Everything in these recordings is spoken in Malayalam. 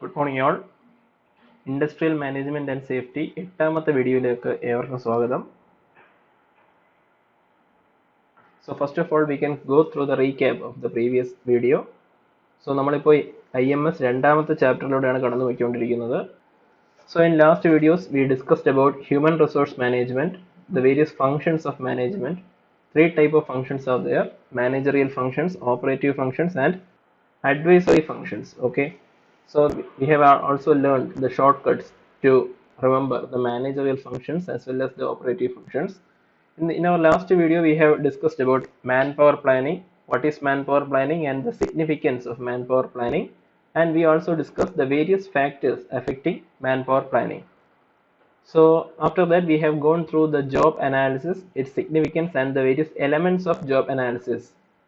Good morning all. Industrial Management and Safety എട്ടാമത്തെ വീഡിയോയിലേക്ക് ഏവർക്കും സ്വാഗതം. So first of all we can go through the recap of the previous video. So നമ്മളിപ്പോൾ IMS രണ്ടാമത്തെ ചാപ്റ്ററിലൂടെയാണ് കടന്നു പോയിക്കൊണ്ടിരിക്കുന്നത്. So in last videos we discussed about human resource management, the various functions of management. Three type of functions are there: managerial functions, operative functions and advisory functions. Okay, so we have also learned the shortcuts to remember the managerial functions as well as the operative functions. In our last video we have discussed about manpower planning, what is manpower planning and the significance of manpower planning, and we also discussed the various factors affecting manpower planning. So after that we have gone through the job analysis, its significance and the various elements of job analysis.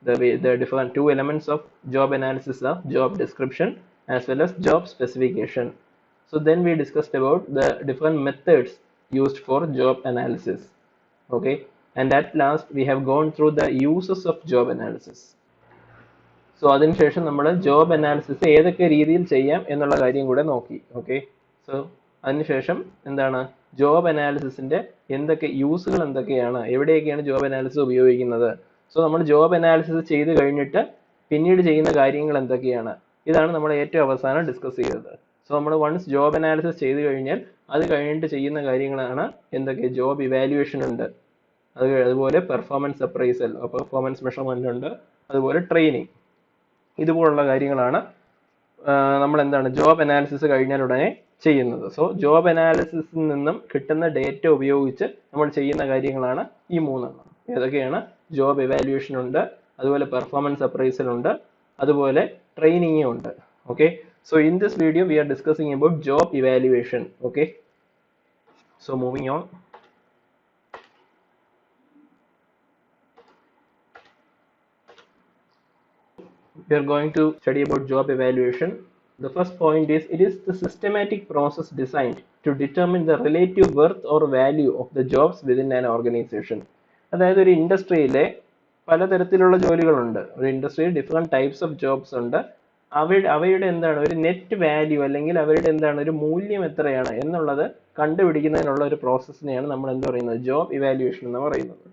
The different two elements of job analysis are job description as well as job specification. So then we discussed about the different methods used for job analysis. Okay, and at last we have gone through the uses of job analysis. So അതിനുശേഷം നമ്മൾ ജോബ് അനാലിസിസ് ഏതൊക്കെ രീതിയിൽ ചെയ്യാം എന്നുള്ള കാര്യം കൂടെ നോക്കി. ഓക്കെ, സോ അതിനുശേഷം എന്താണ് ജോബ് അനാലിസിസിന്റെ എന്തൊക്കെ യൂസുകൾ എന്തൊക്കെയാണ്, എവിടെയൊക്കെയാണ് ജോബ് അനാലിസിസ് ഉപയോഗിക്കുന്നത്. സോ നമ്മൾ ജോബ് അനാലിസിസ് ചെയ്ത് കഴിഞ്ഞിട്ട് പിന്നീട് ചെയ്യുന്ന കാര്യങ്ങൾ എന്തൊക്കെയാണ്, ഇതാണ് നമ്മൾ ഏറ്റവും അവസാനം ഡിസ്കസ് ചെയ്തത്. സോ നമ്മൾ വൺസ് ജോബ് അനാലിസിസ് ചെയ്ത് കഴിഞ്ഞാൽ അത് കഴിഞ്ഞിട്ട് ചെയ്യുന്ന കാര്യങ്ങളാണ് എന്തൊക്കെ, ജോബ് ഇവാലുവേഷൻ ഉണ്ട്, അതുപോലെ പെർഫോമൻസ് അപ്രൈസൽ, പെർഫോമൻസ് മെഷർമെന്റ് ഉണ്ട്, അതുപോലെ ട്രെയിനിങ്. ഇതുപോലുള്ള കാര്യങ്ങളാണ് നമ്മൾ എന്താണ് ജോബ് അനാലിസിസ് കഴിഞ്ഞാൽ ഉടനെ ചെയ്യുന്നത്. സോ ജോബ് അനാലിസിസിൽ നിന്നും കിട്ടുന്ന ഡേറ്റ ഉപയോഗിച്ച് നമ്മൾ ചെയ്യുന്ന കാര്യങ്ങളാണ് ഈ മൂന്നെണ്ണം. ഏതൊക്കെയാണ്? ജോബ് ഇവാലുവേഷൻ ഉണ്ട്, അതുപോലെ പെർഫോമൻസ് അപ്രൈസൽ ഉണ്ട്, അതുപോലെ ട്രെയിനിങ് ഉണ്ട്. Okay, so in this video V R discussing about job evaluation. Okay, so moving on. We are going to study about job evaluation. The first point is, it is the systematic process designed to determine the relative worth or value of the jobs within an organization. അതായത് ഒരു ഇൻഡസ്ട്രിയിലെ പലതരത്തിലുള്ള ജോലികളുണ്ട്. ഒരു ഇൻഡസ്ട്രിയിൽ ഡിഫറെന്റ് ടൈപ്സ് ഓഫ് ജോബ്സ് ഉണ്ട്. അവയുടെ എന്താണ് ഒരു നെറ്റ് വാല്യൂ അല്ലെങ്കിൽ അവരുടെ എന്താണ് ഒരു മൂല്യം എത്രയാണ് എന്നുള്ളത് കണ്ടുപിടിക്കുന്നതിനുള്ള ഒരു പ്രോസസ്സിനെയാണ് നമ്മൾ എന്ത് പറയുന്നത്, ജോബ് ഇവാലുവേഷൻ എന്ന് പറയുന്നത്.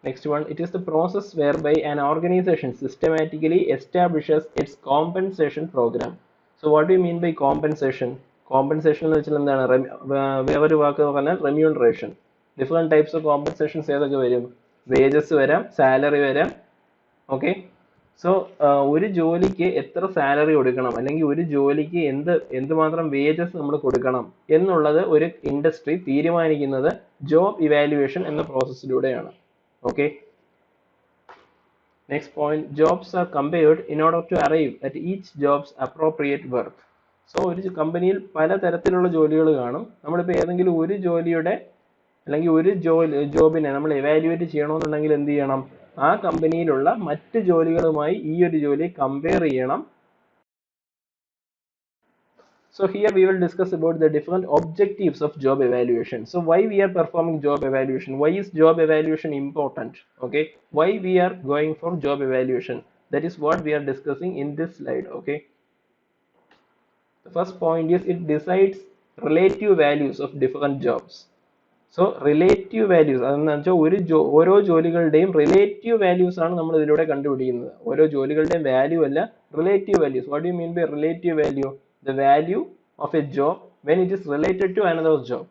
Next one, it is the process whereby an organization systematically establishes its compensation program. So what do you mean by compensation? Compensation എന്ന് വെച്ചാൽ എന്താണ്, വേറൊരു വാക്ക് പറഞ്ഞാൽ remuneration. Different types of compensations ഏതൊക്കെ വരും? വേജസ് വരാം, സാലറി വരാം. ഓക്കെ, സോ ഒരു ജോലിക്ക് എത്ര സാലറി കൊടുക്കണം അല്ലെങ്കിൽ ഒരു ജോലിക്ക് എന്തുമാത്രം വേജസ് നമ്മൾ കൊടുക്കണം എന്നുള്ളത് ഒരു ഇൻഡസ്ട്രി തീരുമാനിക്കുന്നത് ജോബ് ഇവാലുവേഷൻ എന്ന പ്രോസസ്സിലൂടെയാണ്. Okay, next point, jobs are compared in order to arrive at each job's appropriate worth. So ഒരു കമ്പനിയിൽ പലതരത്തിലുള്ള ജോലികൾ കാണും. നമ്മളിപ്പോൾ ഏതെങ്കിലും ഒരു ജോലിയുടെ അല്ലെങ്കിൽ ഒരു ജോബിനെ നമ്മൾ എവാലുവേറ്റ് ചെയ്യണമെന്നുണ്ടെങ്കിൽ എന്ത് ചെയ്യണം, ആ കമ്പനിയിലുള്ള മറ്റ് ജോലികളുമായി ഈ ഒരു ജോലിയെ കമ്പയർ ചെയ്യണം. So here we will discuss about the different objectives of job evaluation. So why we are performing job evaluation? Why is job evaluation important? Okay, why we are going for job evaluation? That is what we are discussing in this slide. Okay, the first point is, it decides relative values of different jobs. So relative values അതെന്ന് വെച്ചാൽ ഓരോ ജോലികളുടെയും റിലേറ്റീവ് വാല്യൂസ് ആണ് നമ്മൾ ഇതിലൂടെ കണ്ടുപിടിക്കുന്നത്. ഓരോ ജോലികളുടെയും വാല്യൂ അല്ല, relative values. What do you mean by relative value? The value of a job when it is related to another job.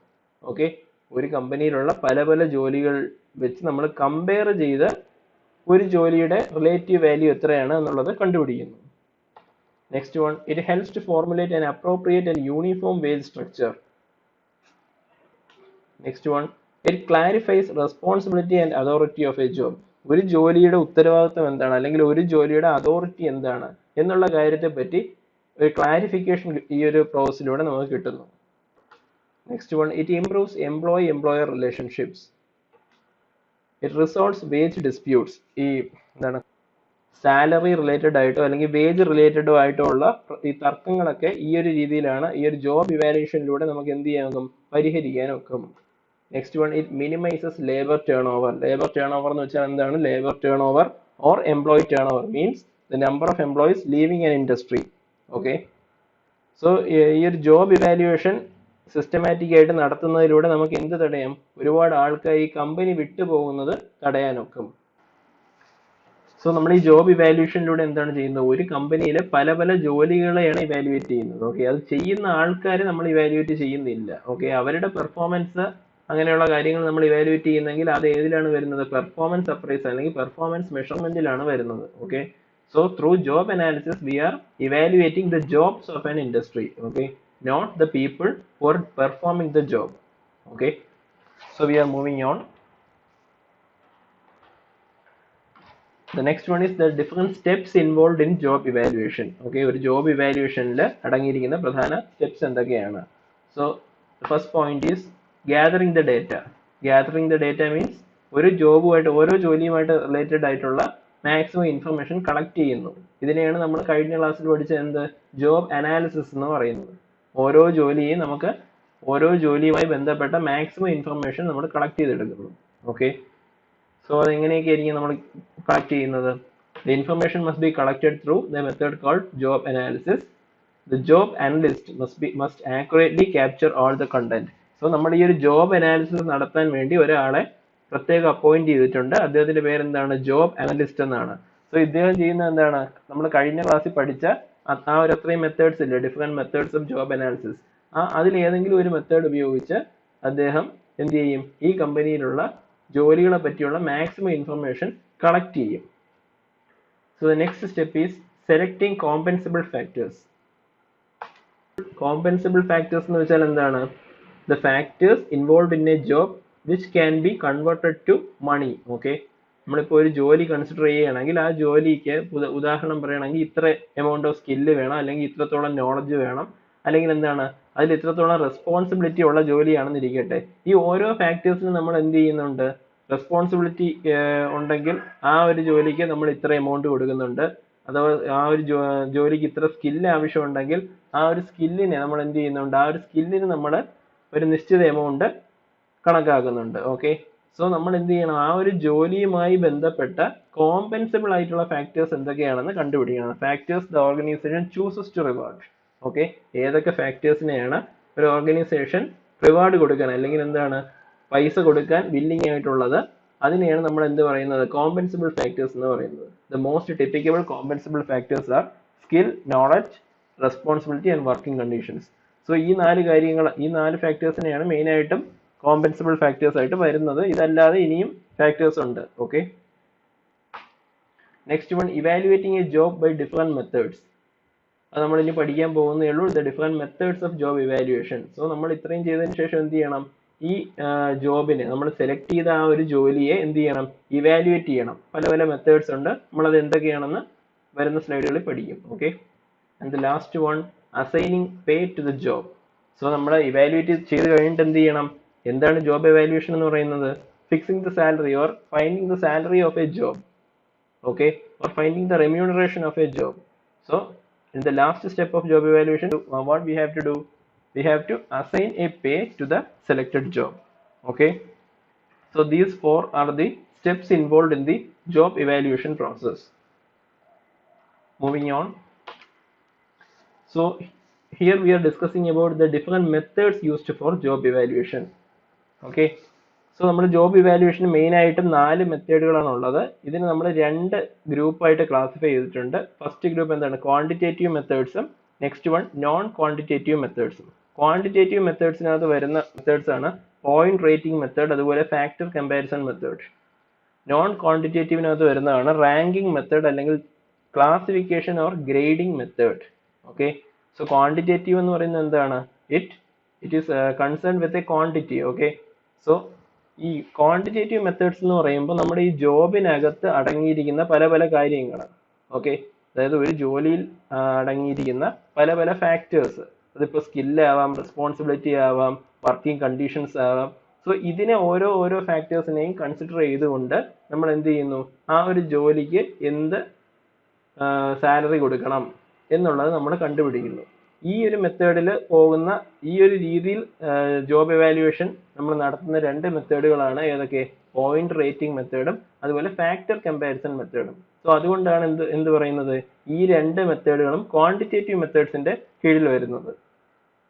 Okay, ഒരു കമ്പനിയിലുള്ള പല പല ജോലികൾ വെച്ച് നമ്മൾ കമ്പയർ ചെയ്ത് ഒരു ജോലിയുടെ റിലേറ്റീവ് വാല്യൂ എത്രയാണ് എന്നുള്ളത് കണ്ടുപിടിക്കുന്നു. Next one, it helps to formulate an appropriate and uniform wage structure. Next one, it clarifies responsibility and authority of a job. ഒരു ജോലിയുടെ ഉത്തരവാദിത്വം എന്താണ് അല്ലെങ്കിൽ ഒരു ജോലിയുടെ അതോറിറ്റി എന്താണ് എന്നുള്ള കാര്യത്തെ പറ്റി ഒരു ക്ലാരിഫിക്കേഷൻ ഈ ഒരു പ്രോസസ്സിലൂടെ നമുക്ക് കിട്ടുന്നു. Next one, it improves employer relationships. It resolves wage disputes. ഈ എന്താണ് സാലറി റിലേറ്റഡ് ആയിട്ടോ അല്ലെങ്കിൽ വേജ് റിലേറ്റഡോ ആയിട്ടോ ഉള്ള ഈ തർക്കങ്ങളൊക്കെ ഈ ഒരു രീതിയിലാണ് ഈ ഒരു ജോബ് ഇവാലുവേഷനിലൂടെ നമുക്ക് എന്ത് ചെയ്യാനും പരിഹരിക്കാനൊക്കെ. Next one, it minimizes labour turn over. Labour turn over എന്ന് വെച്ചാൽ എന്താണ്? Labour turn over or employee turn over means the number of employees leaving an industry. Okay, so ഈ ഒരു ജോബ് ഇവാലുവേഷൻ സിസ്റ്റമാറ്റിക് ആയിട്ട് നടത്തുന്നതിലൂടെ നമുക്ക് എന്ത് തടയാം? ഒരുപാട് ആൾക്കാർ ഈ കമ്പനി വിട്ടു പോകുന്നത് തടയാനൊക്കും. സോ നമ്മൾ ഈ ജോബ് ഇവാലുവേഷനിലൂടെ എന്താണ് ചെയ്യുന്നത്? ഒരു കമ്പനിയിലെ പല പല ജോലികളെയാണ് ഇവാലുവേറ്റ് ചെയ്യുന്നത്. ഓക്കെ, അത് ചെയ്യുന്ന ആൾക്കാരെ നമ്മൾ ഇവാലുവേറ്റ് ചെയ്യുന്നില്ല. ഓക്കെ, അവരുടെ പെർഫോമൻസ് അങ്ങനെയുള്ള കാര്യങ്ങൾ നമ്മൾ ഇവാലുവേറ്റ് ചെയ്യുന്നെങ്കിൽ അത് ഏതിലാണ് വരുന്നത്? പെർഫോമൻസ് അപ്രൈസൽ അല്ലെങ്കിൽ പെർഫോമൻസ് മെഷർമെന്റിലാണ് വരുന്നത്. Okay, so through job analysis we are evaluating the jobs of an industry. Okay, not the people who are performing the job. Okay, so we are moving on. The next one is the different steps involved in job evaluation. Okay, ഒരു job evaluationൽ അടങ്ങിയിരിക്കുന്ന പ്രധാന steps എന്തൊക്കെയാണ്? So the first point is gathering the data. Gathering the data means ഒരു ജോബുമായിട്ട് ഓരോ ജോലിയുമായിട്ട് റിലേറ്റഡ് ആയിട്ടുള്ള മാക്സിമം ഇൻഫർമേഷൻ കളക്ട് ചെയ്യുന്നു. ഇതിനെയാണ് നമ്മൾ കഴിഞ്ഞ ക്ലാസ്സിൽ പഠിച്ച എന്ത് ജോബ് അനാലിസിസ് എന്ന് പറയുന്നത്. ഓരോ ജോലിയുമായി ബന്ധപ്പെട്ട മാക്സിമം ഇൻഫർമേഷൻ നമ്മൾ കളക്ട് ചെയ്തെടുക്കുന്നു. ഓക്കെ, സോ അതെങ്ങനെയൊക്കെ ആയിരിക്കും നമ്മൾ കളക്ട് ചെയ്യുന്നത്? The information must be collected through the method called job analysis. The job analyst must accurately capture all the content. So നമ്മൾ ഈ ഒരു ജോബ് അനാലിസിസ് നടത്താൻ വേണ്ടി ഒരാളെ പ്രത്യേകം അപ്പോയിന്റ് ചെയ്തിട്ടുണ്ട്. അദ്ദേഹത്തിന്റെ പേര് എന്താണ്? ജോബ് അനലിസ്റ്റ് എന്നാണ്. സോ ഇദ്ദേഹം ചെയ്യുന്ന എന്താണ്? നമ്മൾ കഴിഞ്ഞ ക്ലാസ്സിൽ പഠിച്ച ആ ഒരു അത്രയും മെത്തേഡ്സ് ഇല്ലേ, different methods of job analysis, അതിൽ ഏതെങ്കിലും ഒരു മെത്തേഡ് ഉപയോഗിച്ച് അദ്ദേഹം എന്ത് ചെയ്യും? ഈ കമ്പനിയിലുള്ള ജോലികളെ പറ്റിയുള്ള മാക്സിമം ഇൻഫർമേഷൻ കളക്ട് ചെയ്യും. So the next step is selecting compensable factors. Compensable factors എന്ന് വെച്ചാൽ എന്താണ്? The factors involve in a job which can be converted to money. Okay, നമ്മളിപ്പോൾ ഒരു ജോലി കൺസിഡർ ചെയ്യുകയാണെങ്കിൽ ആ ജോലിക്ക് ഉദാഹരണം പറയുകയാണെങ്കിൽ ഇത്ര എമൗണ്ട് ഓഫ് സ്കില്ല് വേണം, അല്ലെങ്കിൽ ഇത്രത്തോളം നോളജ് വേണം, അല്ലെങ്കിൽ എന്താണ് അതിൽ ഇത്രത്തോളം റെസ്പോൺസിബിലിറ്റി ഉള്ള ജോലിയാണെന്ന് ഇരിക്കട്ടെ. ഈ ഓരോ ഫാക്ടേഴ്സിനും നമ്മൾ എന്ത് ചെയ്യുന്നുണ്ട്? റെസ്പോൺസിബിലിറ്റി ഉണ്ടെങ്കിൽ ആ ഒരു ജോലിക്ക് നമ്മൾ ഇത്ര എമൗണ്ട് കൊടുക്കുന്നുണ്ട്. അഥവാ ആ ഒരു ജോലിക്ക് ഇത്ര സ്കില്ല് ആവശ്യമുണ്ടെങ്കിൽ ആ ഒരു സ്കില്ലിനെ നമ്മൾ എന്ത് ചെയ്യുന്നുണ്ട്? ആ ഒരു സ്കില്ലിന് നമ്മൾ ഒരു നിശ്ചിത എമൗണ്ട് കണക്കാക്കുന്നുണ്ട്. ഓക്കെ, സോ നമ്മൾ എന്ത് ചെയ്യണം? ആ ഒരു ജോലിയുമായി ബന്ധപ്പെട്ട കോമ്പൻസിബിൾ ആയിട്ടുള്ള ഫാക്ടേഴ്സ് എന്തൊക്കെയാണെന്ന് കണ്ടുപിടിക്കണം. Factors the organisation chooses to reward. Okay, ഏതൊക്കെ ഫാക്ടേഴ്സിനെയാണ് ഒരു ഓർഗനൈസേഷൻ റിവാർഡ് കൊടുക്കാൻ അല്ലെങ്കിൽ എന്താണ് പൈസ കൊടുക്കാൻ വില്ലിംഗ് ആയിട്ടുള്ളത്, അതിനെയാണ് നമ്മൾ എന്ത് പറയുന്നത്? കോമ്പൻസിബിൾ ഫാക്ടേഴ്സ് എന്ന് പറയുന്നത്. The most typical compensable factors are skill, knowledge, responsibility and working conditions. So ഈ നാല് ഫാക്ടേഴ്സിനെയാണ് മെയിൻ ആയിട്ടും കോമ്പൻസിബിൾ ഫാക്ടേഴ്സ് ആയിട്ട് വരുന്നത്. ഇതല്ലാതെ ഇനിയും ഫാക്ടേഴ്സ് ഉണ്ട്. Okay, next one, evaluating a job by different methods. അത് നമ്മൾ ഇനി പഠിക്കാൻ പോകുന്നേ ഉള്ളൂ. The different methods of job evaluation. So നമ്മൾ ഇത്രയും ചെയ്തതിന് ശേഷം എന്ത് ചെയ്യണം? ഈ ജോബിനെ നമ്മൾ സെലക്ട് ചെയ്ത ആ ഒരു ജോലിയെ എന്ത് ചെയ്യണം? ഇവാലുവേറ്റ് ചെയ്യണം. പല പല മെത്തേഡ്സ് ഉണ്ട്. നമ്മളത് എന്തൊക്കെയാണെന്ന് വരുന്ന സ്ലൈഡുകളിൽ പഠിക്കും. Okay, and the last one, assigning pay to the job. So നമ്മൾ ഇവാലുവേറ്റ് ചെയ്ത് കഴിഞ്ഞിട്ട് എന്ത് ചെയ്യണം? എന്താണ് ജോബ് ഇവാലുവേഷൻ എന്ന് പറയുന്നത്? Fixing the salary or finding the salary of a job. Okay, or finding the remuneration of a job. So in the last step of job evaluation, what we have to do? We have to assign a pay to the selected job. Okay, so these four are the steps involved in the job evaluation process. Moving on, so here we are discussing about the different methods used for job evaluation. Okay, so നമ്മൾ ജോബ് ഇവാലുവേഷന് മെയിൻ ആയിട്ടും 4 മെത്തേഡുകളാണ് ഉള്ളത്. ഇതിന് നമ്മൾ 2 ഗ്രൂപ്പായിട്ട് ക്ലാസിഫൈ ചെയ്തിട്ടുണ്ട്. ഫസ്റ്റ് ഗ്രൂപ്പ് എന്താണ്? ക്വാണ്ടിറ്റേറ്റീവ് മെത്തേഡ്സും നെക്സ്റ്റ് വൺ നോൺ ക്വാണ്ടിറ്റേറ്റീവ് മെത്തേഡ്സും. ക്വാണ്ടിറ്റേറ്റീവ് മെത്തേഡ്സിനകത്ത് വരുന്ന മെത്തേഡ്സ് ആണ് പോയിന്റ് റേറ്റിംഗ് മെത്തേഡ്, അതുപോലെ ഫാക്ടർ കമ്പാരിസൺ മെത്തേഡ്. നോൺ ക്വാണ്ടിറ്റേറ്റീവിനകത്ത് വരുന്നതാണ് റാങ്കിംഗ് മെത്തേഡ് അല്ലെങ്കിൽ classification or grading method. Okay, so quantitative എന്ന് പറയുന്നത് എന്താണ്? It is concern with a quantity. Okay, so ഈ ക്വാണ്ടിറ്റേറ്റീവ് മെത്തേഡ്സ് എന്ന് പറയുമ്പോൾ നമ്മുടെ ഈ ജോബിനകത്ത് അടങ്ങിയിരിക്കുന്ന പല പല കാര്യങ്ങൾ. ഓക്കെ, അതായത് ഒരു ജോലിയിൽ അടങ്ങിയിരിക്കുന്ന പല പല ഫാക്ടേഴ്സ്, അതിപ്പോൾ സ്കില്ല് ആവാം, റെസ്പോൺസിബിലിറ്റി ആവാം, വർക്കിംഗ് കണ്ടീഷൻസ് ആവാം. സോ ഇതിനെ ഓരോ ഫാക്ടേഴ്സിനെയും കൺസിഡർ ചെയ്തുകൊണ്ട് നമ്മൾ എന്ത് ചെയ്യുന്നു? ആ ഒരു ജോലിക്ക് എന്ത് സാലറി കൊടുക്കണം എന്നുള്ളത് നമ്മൾ കണ്ടുപിടിക്കുന്നു. ഈ ഒരു മെത്തേഡിൽ പോകുന്ന ഈ ഒരു രീതിയിൽ ജോബ് എവാലുവേഷൻ നമ്മൾ നടത്തുന്ന രണ്ട് മെത്തേഡുകളാണ് ഏതൊക്കെ? പോയിന്റ് റേറ്റിംഗ് മെത്തേഡും അതുപോലെ ഫാക്ടർ കമ്പാരിസൺ മെത്തേഡും. സോ അതുകൊണ്ടാണ് എന്ത് പറയുന്നത്? ഈ രണ്ട് മെത്തേഡുകളും ക്വാണ്ടിറ്റേറ്റീവ് മെത്തേഡ്സിന്റെ കീഴിൽ വരുന്നത്.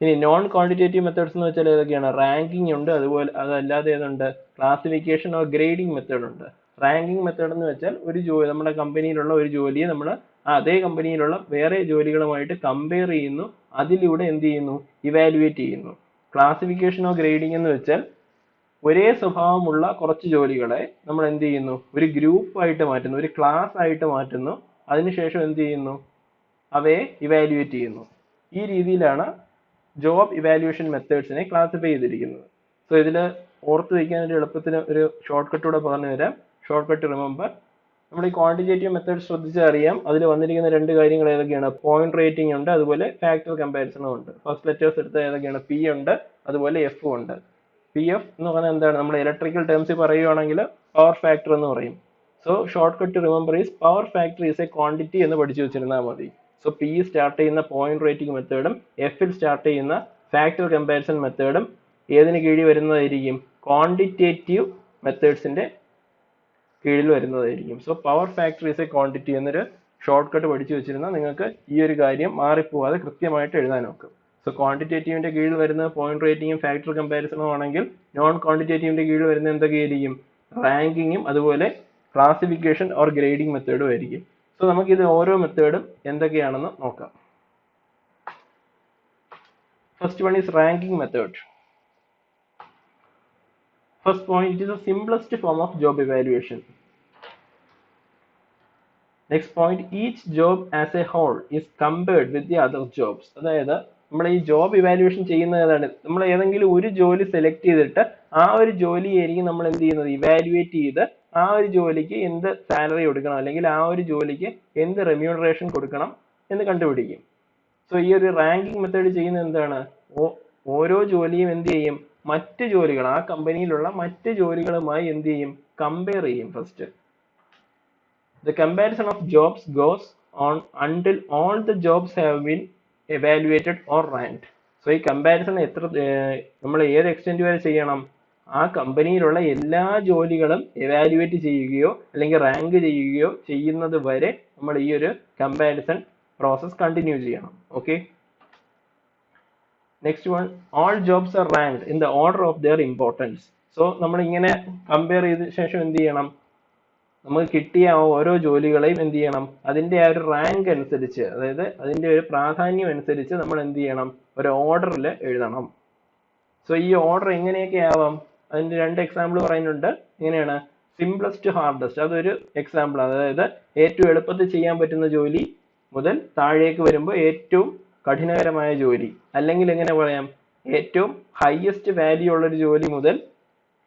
ഇനി നോൺ ക്വാണ്ടിറ്റേറ്റീവ് മെത്തേഡ്സ് എന്ന് വെച്ചാൽ ഏതൊക്കെയാണ്? റാങ്കിങ് ഉണ്ട്, അതുപോലെ അതല്ലാതെ ഏതുണ്ട്? ക്ലാസിഫിക്കേഷൻ ഓർ ഗ്രേഡിംഗ് മെത്തേഡ് ഉണ്ട്. റാങ്കിങ് മെത്തേഡ് എന്ന് വെച്ചാൽ ഒരു ജോലി, നമ്മുടെ കമ്പനിയിലുള്ള ഒരു ജോലിയെ നമ്മൾ അതേ കമ്പനിയിലുള്ള വേറെ ജോലികളുമായിട്ട് കമ്പയർ ചെയ്യുന്നു, അതിലൂടെ എന്ത് ചെയ്യുന്നു? ഇവാലുവേറ്റ് ചെയ്യുന്നു. ക്ലാസിഫിക്കേഷൻ ഓർ ഗ്രേഡിംഗ് എന്ന് വെച്ചാൽ ഒരേ സ്വഭാവമുള്ള കുറച്ച് ജോലികളെ നമ്മൾ എന്ത് ചെയ്യുന്നു? ഒരു ഗ്രൂപ്പ് ആയിട്ട് മാറ്റുന്നു, ഒരു ക്ലാസ് ആയിട്ട് മാറ്റുന്നു, അതിനുശേഷം എന്ത് ചെയ്യുന്നു? അവയെ ഇവാലുവേറ്റ് ചെയ്യുന്നു. ഈ രീതിയിലാണ് ജോബ് ഇവാലുവേഷൻ മെത്തേഡ്സിനെ ക്ലാസിഫൈ ചെയ്തിരിക്കുന്നത്. സോ ഇതിൽ ഓർത്ത് വയ്ക്കാൻ ഒരു എളുപ്പത്തിന് ഒരു ഷോർട്ട് കട്ട് കൂടെ പറഞ്ഞു തരാം. Short cut remember. നമ്മൾ ഈ ക്വാണ്ടിറ്റേറ്റീവ് മെത്തേഡ് ശ്രദ്ധിച്ചാൽ അറിയാം, അതിൽ വന്നിരിക്കുന്ന രണ്ട് കാര്യങ്ങൾ ഏതൊക്കെയാണ്? പോയിന്റ് റേറ്റിംഗ് ഉണ്ട്, അതുപോലെ ഫാക്ടർ കമ്പാരിസണും ഉണ്ട്. ഫസ്റ്റ് ലെറ്റേഴ്സ് എടുത്ത ഏതൊക്കെയാണ്? പി ഉണ്ട്, അതുപോലെ എഫ് ഉണ്ട്. പി എഫ് എന്ന് പറഞ്ഞാൽ എന്താണ്? നമ്മൾ ഇലക്ട്രിക്കൽ ടേംസിൽ പറയുകയാണെങ്കിൽ പവർ ഫാക്ടർ എന്ന് പറയും. So short cut remember is power factor is A quantity എന്ന് പഠിച്ചു വെച്ചിരുന്നാൽ മതി. സോ പി സ്റ്റാർട്ട് ചെയ്യുന്ന പോയിന്റ് റേറ്റിംഗ് മെത്തേഡും എഫിൽ സ്റ്റാർട്ട് ചെയ്യുന്ന ഫാക്ടർ കമ്പാരിസൺ മെത്തേഡും ഏതിന് കീഴിൽ വരുന്നതായിരിക്കും? ക്വാണ്ടിറ്റേറ്റീവ് മെത്തേഡ്സിന്റെ കീഴിൽ വരുന്നതായിരിക്കും. So power factor is A quantity എന്നൊരു ഷോർട്ട് കട്ട് പഠിച്ചു വെച്ചിരുന്നാൽ നിങ്ങൾക്ക് ഈ ഒരു കാര്യം മാറിപ്പോവാതെ കൃത്യമായിട്ട് എഴുതാൻ നോക്കും. സോ ക്വാണ്ടിറ്റേറ്റീവിന്റെ കീഴിൽ വരുന്ന പോയിന്റ് റേറ്റിംഗും ഫാക്ടർ കമ്പാരിസണും ആണെങ്കിൽ നോൺ ക്വാണ്ടിറ്റേറ്റീവിന്റെ കീഴിൽ വരുന്ന എന്തൊക്കെയായിരിക്കും? റാങ്കിങ്ങും അതുപോലെ ക്ലാസിഫിക്കേഷൻ ഓർ ഗ്രേഡിംഗ് മെത്തേഡും ആയിരിക്കും. സോ നമുക്കിത് ഓരോ മെത്തേഡും എന്തൊക്കെയാണെന്ന് നോക്കാം. First one is ranking method. First point, it is the simplest form of job evaluation. Next point, each job as a whole is compared with the other jobs. അതായത് നമ്മൾ ഈ ജോബ് ഇവാലുവേഷൻ ചെയ്യുന്നത് ഏതാണ്? നമ്മൾ ഏതെങ്കിലും ഒരു ജോലി സെലക്ട് ചെയ്തിട്ട് ആ ഒരു ജോലിയായിരിക്കും നമ്മൾ എന്ത് ചെയ്യുന്നത്? ഇവാലുവേറ്റ് ചെയ്ത് ആ ഒരു ജോലിക്ക് എന്ത് സാലറി കൊടുക്കണം, അല്ലെങ്കിൽ ആ ഒരു ജോലിക്ക് എന്ത് റെമ്യൂണറേഷൻ കൊടുക്കണം എന്ന് കണ്ടുപിടിക്കും. സോ ഈ ഒരു റാങ്കിങ് മെത്തേഡ് ചെയ്യുന്നത് എന്താണ്? ഓരോ ജോലിയും എന്ത് ചെയ്യും? മറ്റ് ജോലികൾ, ആ കമ്പനിയിലുള്ള മറ്റ് ജോലികളുമായി എന്ത് ചെയ്യും? കമ്പയർ ചെയ്യും first. The comparison of jobs goes on until all the jobs have been evaluated or ranked. So ഈ കമ്പാരിസൺ നമ്മൾ ഏത് എക്സ്റ്റെന്റ് വരെ ചെയ്യണം? ആ കമ്പനിയിലുള്ള എല്ലാ ജോലികളും എവാലുവേറ്റ് ചെയ്യുകയോ അല്ലെങ്കിൽ റാങ്ക് ചെയ്യുകയോ ചെയ്യുന്നത് വരെ നമ്മൾ ഈ ഒരു കമ്പാരിസൺ പ്രോസസ് കണ്ടിന്യൂ ചെയ്യണം. Okay. Next one, all jobs are ranked in the order of their importance. So നമ്മൾ ഇങ്ങനെ കമ്പയർ ചെയ്ത ശേഷം എന്ത് ചെയ്യണം? നമുക്ക് കിട്ടിയ ഓരോ ജോലികളെയും എന്ത് ചെയ്യണം? അതിന്റെ ആ ഒരു റാങ്ക് അനുസരിച്ച്, അതായത് അതിന്റെ ഒരു പ്രാധാന്യം അനുസരിച്ച് നമ്മൾ എന്ത് ചെയ്യണം? ഒരു ഓർഡറിൽ എഴുതണം. സോ ഈ ഓർഡർ എങ്ങനെയൊക്കെ ആവാം? അതിന്റെ രണ്ട് എക്സാമ്പിൾ പറയുന്നുണ്ട്. എങ്ങനെയാണ്? സിംപ്ലസ്റ്റ് ഹാർഡസ്റ്റ്, അതൊരു എക്സാമ്പിൾ. അതായത് ഏറ്റവും എളുപ്പത്തിൽ ചെയ്യാൻ പറ്റുന്ന ജോലി മുതൽ താഴേക്ക് വരുമ്പോൾ ഏറ്റവും കഠിനകരമായ ജോലി. അല്ലെങ്കിൽ എങ്ങനെ പറയാം? ഏറ്റവും ഹയസ്റ്റ് വാല്യൂ ഉള്ള ഒരു ജോലി മുതൽ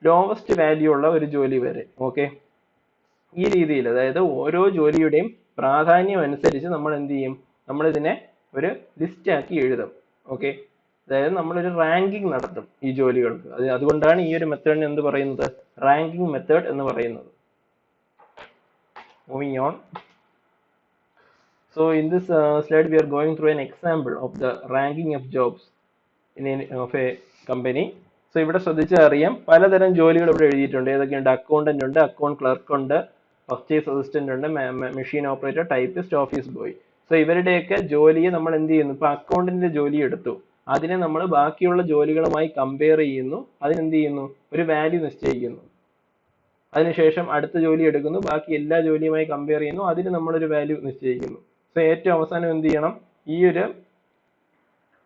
ലോവസ്റ്റ് വാല്യൂ ഉള്ള ഒരു ജോലി വരെ. ഓക്കെ. ഈ രീതിയിൽ, അതായത് ഓരോ ജോലിയുടെയും പ്രാധാന്യം അനുസരിച്ച് നമ്മൾ എന്ത് ചെയ്യും? നമ്മൾ ഇതിനെ ഒരു ലിസ്റ്റ് ആക്കി എഴുതും. ഓക്കെ. അതായത് നമ്മളൊരു റാങ്കിങ് നടത്തും ഈ ജോലികൾക്ക്. അതുകൊണ്ടാണ് ഈ ഒരു മെത്തേഡിന് എന്ത് പറയുന്നത്? റാങ്കിങ് മെത്തേഡ് എന്ന് പറയുന്നത്. Moving on. So in this slide we are going through an example of the ranking of jobs of a company. So ഇവിടെ ശ്രദ്ധിച്ചാൽ അറിയാം, പലതരം ജോലികൾ ഇവിടെ എഴുതിയിട്ടുണ്ട്. ഏതൊക്കെയുണ്ട്? അക്കൗണ്ടന്റ് ഉണ്ട്, അക്കൗണ്ട് ക്ലർക്ക് ഉണ്ട്, പർച്ചേസ് അസിസ്റ്റന്റ് ഉണ്ട്, machine operator, typist, office boy. So ഇവരുടെയൊക്കെ ജോലിയെ നമ്മൾ എന്ത് ചെയ്യുന്നു? ഇപ്പൊ അക്കൗണ്ടന്റിന്റെ ജോലി എടുത്തു, അതിനെ നമ്മൾ ബാക്കിയുള്ള ജോലികളുമായി കമ്പയർ ചെയ്യുന്നു, അതിനെന്ത് ചെയ്യുന്നു? ഒരു വാല്യൂ നിശ്ചയിക്കുന്നു. അതിനുശേഷം അടുത്ത ജോലി എടുക്കുന്നു, ബാക്കി എല്ലാ ജോലിയുമായി കമ്പയർ ചെയ്യുന്നു, അതിന് നമ്മളൊരു വാല്യൂ നിശ്ചയിക്കുന്നു. സോ ഏറ്റവും അവസാനം എന്ത് ചെയ്യണം? ഈ ഒരു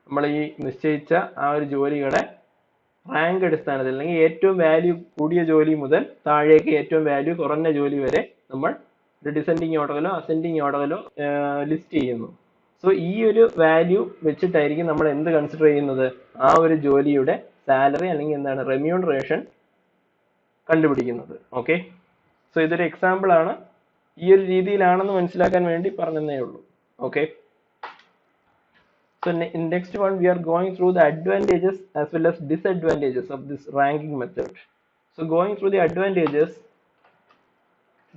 നമ്മൾ ഈ നിശ്ചയിച്ച ആ ഒരു ജോലിയുടെ റാങ്ക് അടിസ്ഥാനത്തിൽ, അല്ലെങ്കിൽ ഏറ്റവും വാല്യൂ കൂടിയ ജോലി മുതൽ താഴേക്ക് ഏറ്റവും വാല്യൂ കുറഞ്ഞ ജോലി വരെ നമ്മൾ ഒരു ഡിസെൻഡിങ് ഓർഡറിലോ അസെൻഡിങ് ഓർഡറിലോ ലിസ്റ്റ് ചെയ്യുന്നു. സോ ഈ ഒരു വാല്യൂ വെച്ചിട്ടായിരിക്കും നമ്മൾ എന്ത് കൺസിഡർ ചെയ്യുന്നത്? ആ ഒരു ജോലിയുടെ സാലറി അല്ലെങ്കിൽ എന്താണ് റെമ്യൂണറേഷൻ കണ്ടുപിടിക്കുന്നത്. ഓക്കെ. സോ ഇതൊരു എക്സാമ്പിൾ ആണ്, ഈ ഒരു രീതിയിലാണെന്ന് മനസ്സിലാക്കാൻ വേണ്ടി പറഞ്ഞതേ ഉള്ളൂ. Okay. So in next one we are going through the advantages as well as disadvantages of this ranking method. So going through the advantages,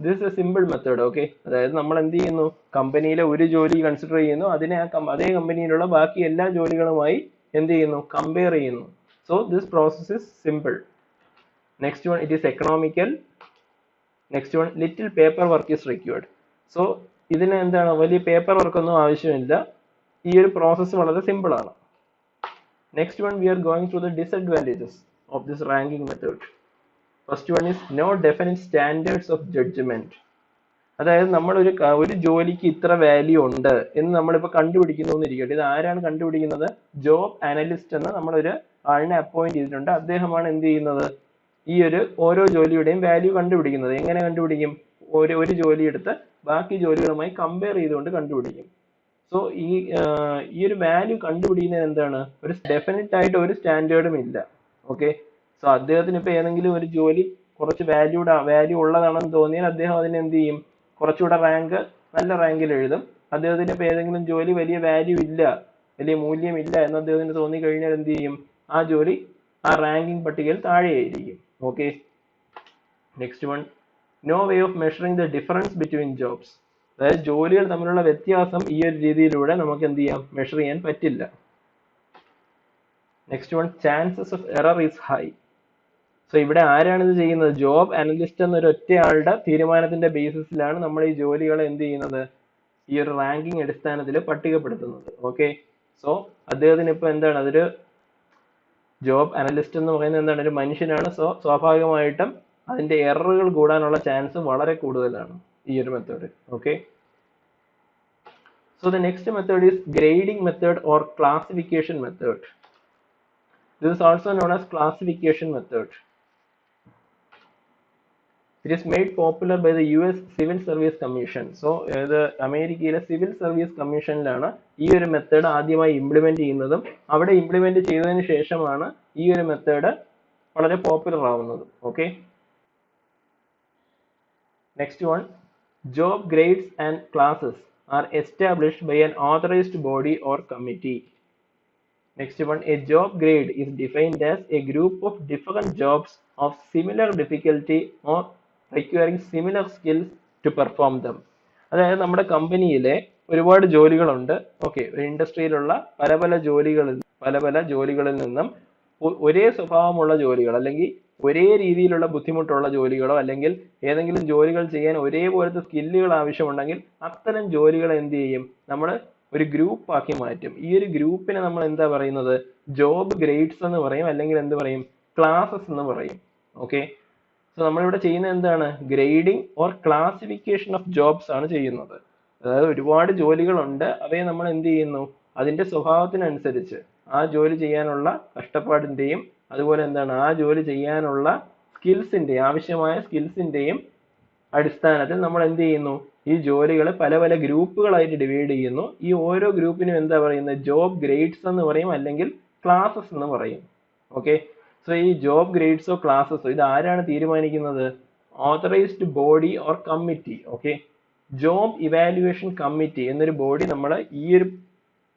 this A simple method. Okay, അതായത് നമ്മൾ എന്ത് ചെയ്യുന്നു, കമ്പനിയിലെ ഒരു ജോലി കൺസിഡർ ചെയ്യുന്നു, അതിനെ അതേ കമ്പനിയിലുള്ള ബാക്കി എല്ലാ ജോലികളുമായി എന്ത് ചെയ്യുന്നു, കമ്പയർ ചെയ്യുന്നു. So this process is simple. Next one, it is economical. Next one, little paper work is required. So ഇതിന് എന്താണ്, വലിയ പേപ്പർ വർക്ക് ഒന്നും ആവശ്യമില്ല, ഈ ഒരു പ്രോസസ്സ് വളരെ സിമ്പിൾ ആണ്. Next one, we are going to the disadvantages of this ranking method. First one is no definite standards of judgement. അതായത് നമ്മൾ ഒരു ജോലിക്ക് ഇത്ര വാല്യൂ ഉണ്ട് എന്ന് നമ്മളിപ്പോൾ കണ്ടുപിടിക്കുന്നു എന്നിരിക്കട്ടെ. ഇത് ആരാണ് കണ്ടുപിടിക്കുന്നത്? ജോബ് അനലിസ്റ്റ് എന്ന് നമ്മളൊരു ആളിനെ അപ്പോയിന്റ് ചെയ്തിട്ടുണ്ട്. അദ്ദേഹമാണ് എന്ത് ചെയ്യുന്നത്, ഈ ഒരു ഓരോ ജോലിയുടെയും വാല്യൂ കണ്ടുപിടിക്കുന്നത്. എങ്ങനെ കണ്ടുപിടിക്കും? ഒരു ജോലി എടുത്ത് ബാക്കി ജോലികളുമായി കമ്പയർ ചെയ്തുകൊണ്ട് കണ്ടുപിടിക്കും. സോ ഈ ഒരു വാല്യൂ കണ്ടുപിടിക്കുന്നതിന് എന്താണ്, ഒരു ഡെഫിനറ്റ് ആയിട്ട് ഒരു സ്റ്റാൻഡേർഡും ഇല്ല. ഓക്കെ, സോ അദ്ദേഹത്തിന് ഇപ്പൊ ഏതെങ്കിലും ഒരു ജോലി കുറച്ച് വാല്യൂ ഉള്ളതാണെന്ന് തോന്നിയാൽ അദ്ദേഹം അതിന് എന്ത് ചെയ്യും, കുറച്ചുകൂടെ നല്ല റാങ്കിൽ എഴുതും. അദ്ദേഹത്തിന് ഇപ്പൊ ഏതെങ്കിലും ജോലി വലിയ വാല്യൂ ഇല്ല, വലിയ മൂല്യമില്ല എന്ന് അദ്ദേഹത്തിന് തോന്നി കഴിഞ്ഞാൽ എന്ത് ചെയ്യും, ആ ജോലി ആ റാങ്കിങ് പട്ടികയിൽ താഴെയായിരിക്കും. Okay, next one, no way of measuring the difference between jobs. അതായത് ജോലികൾ തമ്മിലുള്ള വ്യത്യാസം ഈ ഒരു രീതിയിലൂടെ നമുക്ക് എന്ത് ചെയ്യാം, മെഷർ ചെയ്യാൻ പറ്റില്ല. Next one, chances of error is high. So ഇവിടെ ആരാണ് ഇത് ചെയ്യുന്നത്? ജോബ് അനലിസ്റ്റ് എന്നൊരു ഒറ്റയാളുടെ തീരുമാനത്തിന്റെ ബേസിസിലാണ് നമ്മൾ ഈ ജോലികളെ എന്ത് ചെയ്യുന്നത്, ഈ ഒരു റാങ്കിങ് അടിസ്ഥാനത്തിൽ പട്ടികപ്പെടുത്തുന്നത്. ഓക്കെ, സോ അദ്ദേഹത്തിന് ഇപ്പൊ എന്താണ്, അതൊരു ജോബ് അനലിസ്റ്റ് എന്ന് പറയുന്നത് എന്താണ്, ഒരു മനുഷ്യനാണ്. സോ സ്വാഭാവികമായിട്ടും അതിന്റെ എററുകൾ കൂടാനുള്ള ചാൻസ് വളരെ കൂടുതലാണ് ഈ ഒരു method. Okay, so the next method is grading method or classification method. This is also known as classification method. It is made popular by the US Civil Service Commission. So ഇത് അമേരിക്കയിലെ സിവിൽ സർവീസ് കമ്മീഷനിലാണ് ഈ ഒരു മെത്തേഡ് ആദ്യമായി ഇംപ്ലിമെന്റ് ചെയ്യുന്നതും അവിടെ ഇംപ്ലിമെന്റ് ചെയ്തതിനു ശേഷമാണ് ഈ ഒരു മെത്തേഡ് വളരെ പോപ്പുലർ ആവുന്നത്. Okay, next one, job grades and classes are established by an authorized body or committee. Next one, a job grade is defined as a group of different jobs of similar difficulty or requiring similar skills to perform them. അതായത് നമ്മുടെ കമ്പനിയിലെ ഒരുപാട് ജോലികളുണ്ട്. ഓക്കെ, ഒരു ഇൻഡസ്ട്രിയിലുള്ള പല പല ജോലികളിൽ നിന്നും ഒരേ സ്വഭാവമുള്ള ജോലികൾ അല്ലെങ്കിൽ ഒരേ രീതിയിലുള്ള ബുദ്ധിമുട്ടുള്ള ജോലികളോ അല്ലെങ്കിൽ ഏതെങ്കിലും ജോലികൾ ചെയ്യാൻ ഒരേപോലത്തെ സ്കില്ലുകൾ ആവശ്യമുണ്ടെങ്കിൽ അത്തരം ജോലികൾ എന്ത് ചെയ്യും, നമ്മൾ ഒരു ഗ്രൂപ്പ് ആക്കി മാറ്റും. ഈ ഒരു ഗ്രൂപ്പിനെ നമ്മൾ എന്താ പറയുന്നത്, ജോബ് ഗ്രേഡ്സ് എന്ന് പറയും, അല്ലെങ്കിൽ എന്ത് പറയും, ക്ലാസസ് എന്ന് പറയും. ഓക്കെ, സോ നമ്മളിവിടെ ചെയ്യുന്നത് എന്താണ്, grading or classification of jobs ആണ് ചെയ്യുന്നത്. അതായത് ഒരുപാട് ജോലികളുണ്ട്, അവയെ നമ്മൾ എന്ത് ചെയ്യുന്നു, അതിന്റെ സ്വഭാവത്തിനനുസരിച്ച് ആ ജോലി ചെയ്യാനുള്ള കഷ്ടപ്പാടിന്റെയും അതുപോലെ എന്താണ് ആ ജോലി ചെയ്യാനുള്ള ആവശ്യമായ സ്കിൽസിന്റെയും അടിസ്ഥാനത്തിൽ നമ്മൾ എന്ത് ചെയ്യുന്നു, ഈ ജോലികളെ പല പല ഗ്രൂപ്പുകളായിട്ട് ഡിവൈഡ് ചെയ്യുന്നു. ഈ ഓരോ ഗ്രൂപ്പിനും എന്താ പറയുന്നത്, ജോബ് ഗ്രേഡ്സ് എന്ന് പറയും അല്ലെങ്കിൽ ക്ലാസസ് എന്ന് പറയും. ഓക്കെ, സോ ഈ ജോബ് ഗ്രേഡ്സോ ക്ലാസസോ ഇത് ആരാണ് തീരുമാനിക്കുന്നത്, authorised body or committee. Okay, job evaluation committee എന്നൊരു ബോഡി നമ്മൾ ഈ ഒരു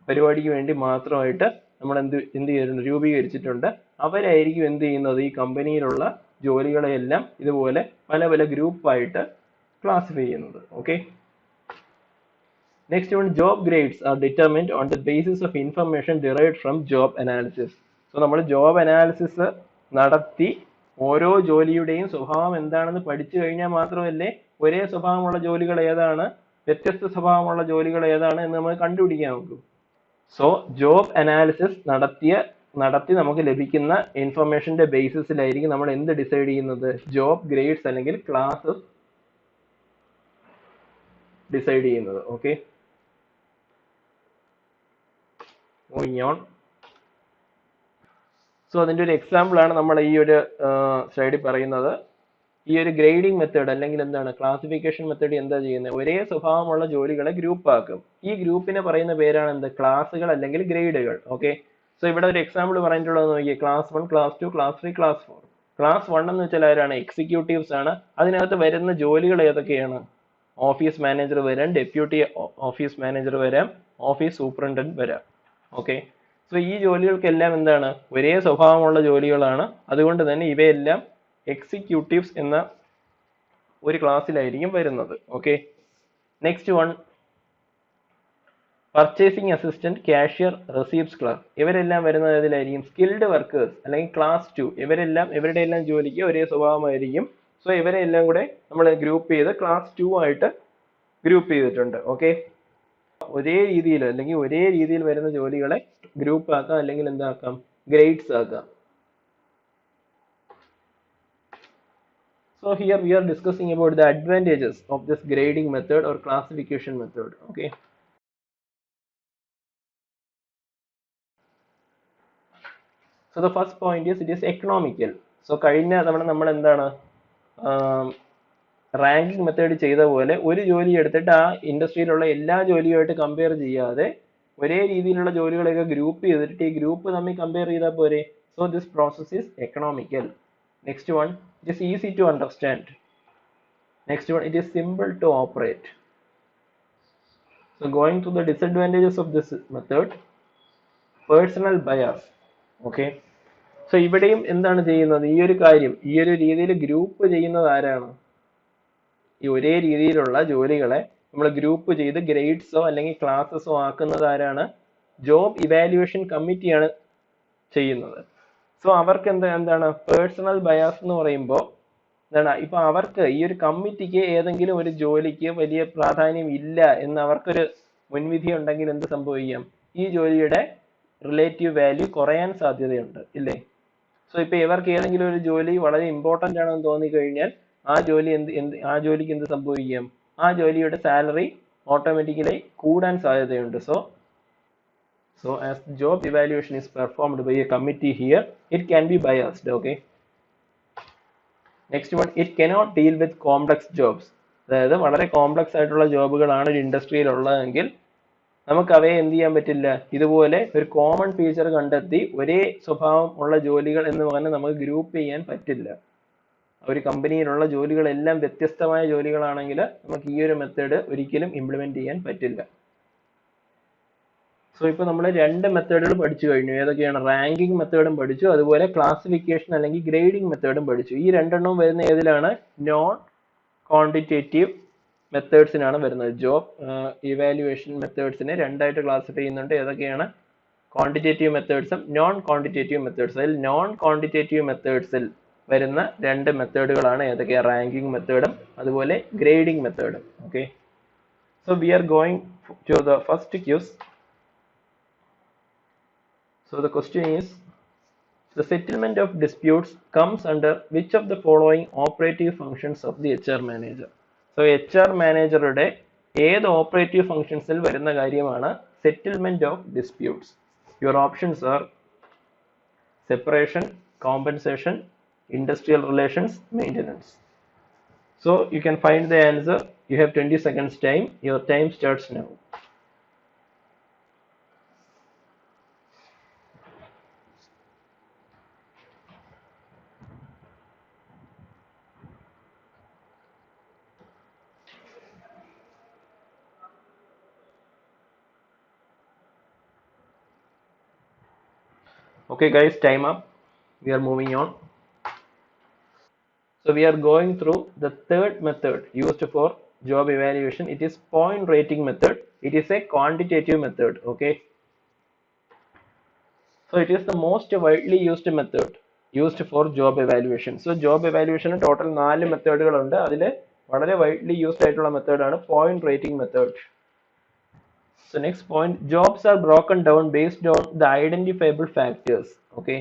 പരിപാടിക്ക് വേണ്ടി മാത്രമായിട്ട് നമ്മൾ എന്ത് ചെയ്തിട്ടുണ്ട്, രൂപീകരിച്ചിട്ടുണ്ട്. അവരായിരിക്കും എന്ത് ചെയ്യുന്നത്, ഈ കമ്പനിയിലുള്ള ജോലികളെയെല്ലാം ഇതുപോലെ പല പല ഗ്രൂപ്പായിട്ട് ക്ലാസിഫൈ ചെയ്യുന്നത്. Okay, next one, job grades are determined on the basis of information derived from job analysis. So നമ്മൾ ജോബ് അനാലിസിസ് നടത്തി ഓരോ ജോലിയുടെയും സ്വഭാവം എന്താണെന്ന് പഠിച്ചു കഴിഞ്ഞാൽ മാത്രമല്ലേ ഒരേ സ്വഭാവമുള്ള ജോലികൾ ഏതാണ്, വ്യത്യസ്ത സ്വഭാവമുള്ള ജോലികൾ ഏതാണ് എന്ന് നമ്മൾ കണ്ടുപിടിക്കാൻ നോക്കും. സോ ജോബ് അനാലിസിസ് നടത്തി നമുക്ക് ലഭിക്കുന്ന ഇൻഫർമേഷന്റെ ബേസിസിലായിരിക്കും നമ്മൾ എന്ത് ഡിസൈഡ് ചെയ്യുന്നത്, ജോബ് ഗ്രേഡ്സ് അല്ലെങ്കിൽ ക്ലാസസ് ഡിസൈഡ് ചെയ്യുന്നത്. Okay, moving on. സോ അതിന്റെ ഒരു എക്സാമ്പിൾ ആണ് നമ്മൾ ഈ ഒരു സ്ലൈഡിൽ പറയുന്നത്. ഈ ഒരു ഗ്രേഡിംഗ് മെത്തേഡ് അല്ലെങ്കിൽ എന്താണ് ക്ലാസിഫിക്കേഷൻ മെത്തേഡ് എന്താ ചെയ്യുന്നത്, ഒരേ സ്വഭാവമുള്ള ജോലികളെ ഗ്രൂപ്പ് ആക്കും. ഈ ഗ്രൂപ്പിനെ പറയുന്ന പേരാണ് എന്ത്, ക്ലാസുകൾ അല്ലെങ്കിൽ ഗ്രേഡുകൾ. ഓക്കെ, സോ ഇവിടെ ഒരു എക്സാമ്പിൾ പറഞ്ഞിട്ടുള്ളത് നോക്കിയേ, class 1, class 2, class 3, class 4. Class 1 എന്ന് വെച്ചാൽ ആരാണ്, എക്സിക്യൂട്ടീവ്സ് ആണ്. അതിനകത്ത് വരുന്ന ജോലികൾ ഏതൊക്കെയാണ്, ഓഫീസ് മാനേജർ വരാം, ഡെപ്യൂട്ടി ഓഫീസ് മാനേജർ വരാം, ഓഫീസ് സൂപ്രണ്ടന്റ് വരാം. ഓക്കെ, സോ ഈ ജോലികൾക്കെല്ലാം എന്താണ്, ഒരേ സ്വഭാവമുള്ള ജോലികളാണ്. അതുകൊണ്ട് തന്നെ ഇവയെല്ലാം എക്സിക്യൂട്ടീവ്സ് എന്ന ഒരു ക്ലാസ്സിലായിരിക്കും വരുന്നത്. Okay, next one purchasing assistant, cashier, receipts clerk, ഇവരെല്ലാം വരുന്നത് ഇതിലായിരിക്കും സ്കിൽഡ് വർക്കേഴ്സ് അല്ലെങ്കിൽ ക്ലാസ് 2. ഇവരുടെ എല്ലാം ജോലിക്ക് ഒരേ സ്വഭാവമായിരിക്കും. സോ ഇവരെ എല്ലാം കൂടെ നമ്മൾ ഗ്രൂപ്പ് ചെയ്ത് ക്ലാസ് 2 ആയിട്ട് ഗ്രൂപ്പ് ചെയ്തിട്ടുണ്ട്. ഓക്കെ, ഒരേ രീതിയിൽ വരുന്ന ജോലികളെ ഗ്രൂപ്പ് ആക്കാം അല്ലെങ്കിൽ എന്താക്കാം, ഗ്രേഡ്സ് ആക്കാം. So here we are discussing about the advantages of this grading method or classification method. Okay. So the first point is it is economical. So കഴിഞ്ഞ തവണ നമ്മൾ എന്താണ് റാങ്കിങ് മെത്തേഡ് ചെയ്ത പോലെ ഒരു ജോലി എടുത്തിട്ട് ആ ഇൻഡസ്ട്രിയിലുള്ള എല്ലാ ജോലിയുമായിട്ട് കമ്പയർ ചെയ്യാതെ ഒരേ രീതിയിലുള്ള ജോലികളൊക്കെ ഗ്രൂപ്പ് ചെയ്തിട്ട് ഈ ഗ്രൂപ്പ് തമ്മിൽ കമ്പയർ ചെയ്താൽ പോരെ. So this process is economical. Next one, it is easy to understand. Next one, it is simple to operate. So going to the disadvantages of this method, personal bias. Okay. So ഇവിടെയും എന്താണ് ചെയ്യുന്നത്, ഈ ഒരു രീതിയിൽ ഗ്രൂപ്പ് ചെയ്യുന്നത് ആരാണ്? ഈ ഒരേ രീതിയിലുള്ള ജോലികളെ നമ്മൾ ഗ്രൂപ്പ് ചെയ്ത് ഗ്രേഡ്സോ അല്ലെങ്കിൽ ക്ലാസ്സസോ ആക്കുന്നത് ആരാണ്? ജോബ് ഇവാലുവേഷൻ കമ്മിറ്റിയാണ് ചെയ്യുന്നത്. സോ അവർക്ക് എന്താണ് പേഴ്സണൽ ബയാസ് എന്ന് പറയുമ്പോൾ എന്താണ്, ഇപ്പൊ അവർക്ക് ഈ ഒരു കമ്മിറ്റിക്ക് ഏതെങ്കിലും ഒരു ജോലിക്ക് വലിയ പ്രാധാന്യം ഇല്ല എന്ന് അവർക്കൊരു മുൻവിധി ഉണ്ടെങ്കിൽ എന്ത് സംഭവിക്കാം, ഈ ജോലിയുടെ റിലേറ്റീവ് വാല്യൂ കുറയാൻ സാധ്യതയുണ്ട്, ഇല്ലേ? സോ ഇപ്പൊ ഇവർക്ക് ഏതെങ്കിലും ഒരു ജോലി വളരെ ഇമ്പോർട്ടന്റ് ആണെന്ന് തോന്നിക്കഴിഞ്ഞാൽ ആ ജോലിക്ക് എന്ത് സംഭവിക്കാം, ആ ജോലിയുടെ സാലറി ഓട്ടോമാറ്റിക്കലി കൂടാൻ സാധ്യതയുണ്ട്. So as job evaluation is performed by a committee here, it can be biased. Okay. Next one, it cannot deal with complex jobs. അതായത് വളരെ കോംപ്ലക്സ് ആയിട്ടുള്ള ജോബുകളാണ് ഒരു ഇൻഡസ്ട്രിയിൽ ഉള്ളതെങ്കിൽ നമുക്ക് അവയെ എന്ത് ചെയ്യാൻ പറ്റില്ല, ഇതുപോലെ ഒരു കോമൺ ഫീച്ചർ കണ്ടെത്തി ഒരേ സ്വഭാവം ഉള്ള ജോലികൾ എന്ന് പറഞ്ഞ് നമുക്ക് ഗ്രൂപ്പ് ചെയ്യാൻ പറ്റില്ല. ഒരു കമ്പനിയിലുള്ള ജോലികളെല്ലാം വ്യത്യസ്തമായ ജോലികളാണെങ്കിൽ നമുക്ക് ഈ ഒരു മെത്തേഡ് ഒരിക്കലും ഇംപ്ലിമെന്റ് ചെയ്യാൻ പറ്റില്ല. സോ ഇപ്പോൾ നമ്മൾ രണ്ട് മെത്തേഡുകൾ പഠിച്ചു കഴിഞ്ഞു. ഏതൊക്കെയാണ്? റാങ്കിങ് മെത്തേഡും പഠിച്ചു, അതുപോലെ ക്ലാസിഫിക്കേഷൻ അല്ലെങ്കിൽ ഗ്രേഡിംഗ് മെത്തേഡും പഠിച്ചു. ഈ രണ്ടെണ്ണവും വരുന്ന ഏതിലാണ്? നോൺ ക്വാണ്ടിറ്റേറ്റീവ് മെത്തേഡ്സിനാണ് വരുന്നത്. ജോബ് ഇവാലുവേഷൻ മെത്തേഡ്സിനെ രണ്ടായിട്ട് ക്ലാസിഫൈ ചെയ്യുന്നുണ്ട്. ഏതൊക്കെയാണ്? ക്വാണ്ടിറ്റേറ്റീവ് മെത്തേഡ്സും നോൺ ക്വാണ്ടിറ്റേറ്റീവ് മെത്തേഡ്സ്. അതിൽ നോൺ ക്വാണ്ടിറ്റേറ്റീവ് മെത്തേഡ്സിൽ വരുന്ന രണ്ട് മെത്തേഡുകളാണ് ഏതൊക്കെയാണ്? റാങ്കിങ് മെത്തേഡും അതുപോലെ ഗ്രേഡിംഗ് മെത്തേഡും. Okay, so we are going to the first cues. So the question is, the settlement of disputes comes under which of the following operative functions of the HR manager? So HR managerയുടെ ഏത് ഓപ്പറേറ്റീവ് ഫങ്ഷൻസിൽ വരുന്ന കാര്യമാണ് settlement of disputes? Your options are separation, compensation, industrial relations, maintenance. So you can find the answer. You have 20 seconds time. Your time starts now. Okay guys, time up. We are moving on. So we are going through the third method used for job evaluation. It is point rating method. It is a quantitative method. Okay. So it is the most widely used method used for job evaluation. So job evaluation total 4 മെത്തേഡുകൾ ഉണ്ട്. അതിൽ വളരെ widely used ആയിട്ടുള്ള മെത്തേഡാണ് point rating method. So next point, jobs are broken down based on the identifiable factors. Okay.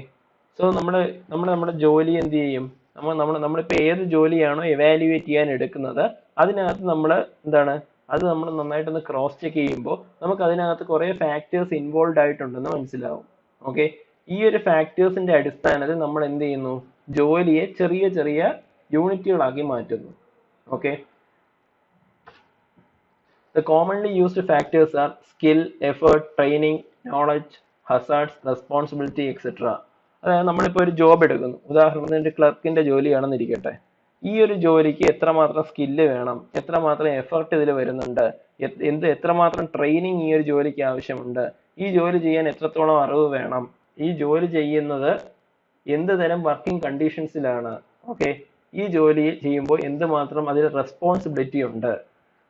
So നമ്മുടെ ജോലി എന്ത് ചെയ്യും, നമ്മളിപ്പോൾ ഏത് ജോലിയാണോ എവാലുവേറ്റ് ചെയ്യാൻ എടുക്കുന്നത് അതിനകത്ത് നമ്മൾ എന്താണ്, അത് നമ്മൾ നന്നായിട്ടൊന്ന് ക്രോസ് ചെക്ക് ചെയ്യുമ്പോൾ നമുക്ക് അതിനകത്ത് കുറേ ഫാക്ടേഴ്സ് ഇൻവോൾവ് ആയിട്ടുണ്ടെന്ന് മനസ്സിലാവും. ഓക്കെ, ഈ ഒരു ഫാക്ടേഴ്സിന്റെ അടിസ്ഥാനത്തിൽ നമ്മൾ എന്ത് ചെയ്യുന്നു, ജോലിയെ ചെറിയ ചെറിയ യൂണിറ്റുകളാക്കി മാറ്റുന്നു. Okay, the commonly used factors are skill, effort, training, knowledge, hazards, responsibility, etc. അതായത് നമ്മളിപ്പോൾ ഒരു ജോബ് എടുക്കുന്നു, ഉദാഹരണത്തിന് ക്ലർക്കിന്റെ ജോലിയാണെന്ന് ഇരിക്കട്ടെ. ഈ ഒരു ജോലിക്ക് എത്രമാത്രം സ്കില്ല് വേണം, എത്രമാത്രം എഫർട്ട് ഇതിൽ വരുന്നുണ്ട്, എത്രമാത്രം ട്രെയിനിങ് ഈ ഒരു ജോലിക്ക് ആവശ്യമുണ്ട്, ഈ ജോലി ചെയ്യാൻ എത്രത്തോളം അറിവ് വേണം, ഈ ജോലി ചെയ്യുന്നത് എന്ത് തരം വർക്കിംഗ് കണ്ടീഷൻസിലാണ്. ഓക്കെ, ഈ ജോലി ചെയ്യുമ്പോൾ എന്തുമാത്രം അതിൽ റെസ്പോൺസിബിലിറ്റി ഉണ്ട്.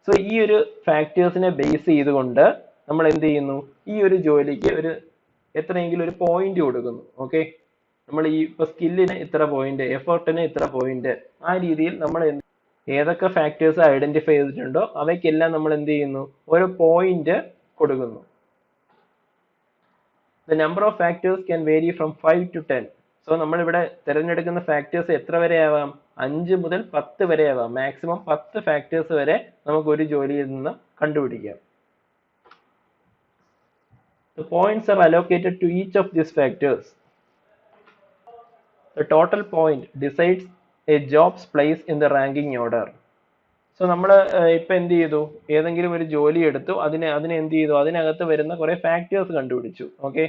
സോ ഈ ഒരു ഫാക്ടേഴ്സിനെ ബേസ് ചെയ്തുകൊണ്ട് നമ്മൾ എന്ത് ചെയ്യുന്നു, ഈ ഒരു ജോലിക്ക് ഒരു എത്രയെങ്കിലും ഒരു പോയിന്റ് കൊടുക്കുന്നു. ഓക്കെ, നമ്മൾ ഈ ഇപ്പൊ സ്കില്ലിന് ഇത്ര പോയിന്റ്, എഫേർട്ടിന് ഇത്ര പോയിന്റ്, ആ രീതിയിൽ നമ്മൾ ഏതൊക്കെ ഫാക്ടേഴ്സ് ഐഡന്റിഫൈ ചെയ്തിട്ടുണ്ടോ അവയ്ക്കെല്ലാം നമ്മൾ എന്ത് ചെയ്യുന്നു, ഒരു പോയിന്റ് കൊടുക്കുന്നു. The number of factors can vary from 5 to 10. So നമ്മളിവിടെ തിരഞ്ഞെടുക്കുന്ന ഫാക്ടേഴ്സ് എത്ര വരെ ആവാം, 5 മുതൽ 10 വരെ ആവാം. മാക്സിമം 10 ഫാക്ടേഴ്സ് വരെ നമുക്ക് ഒരു ജോലിയിൽ നിന്ന് കണ്ടുപിടിക്കാം. The points are allocated to each of these factors. The total point decides a job's place in the ranking order. So നമ്മൾ ഇപ്പൊ എന്ത് ചെയ്തു, ഏതെങ്കിലും ഒരു ജോലി എടുത്തു, അതിനെ എന്ത് ചെയ്തു, അതിനകത്ത് വരുന്ന കുറെ ഫാക്ടേഴ്സ് കണ്ടുപിടിച്ചു. ഓക്കെ,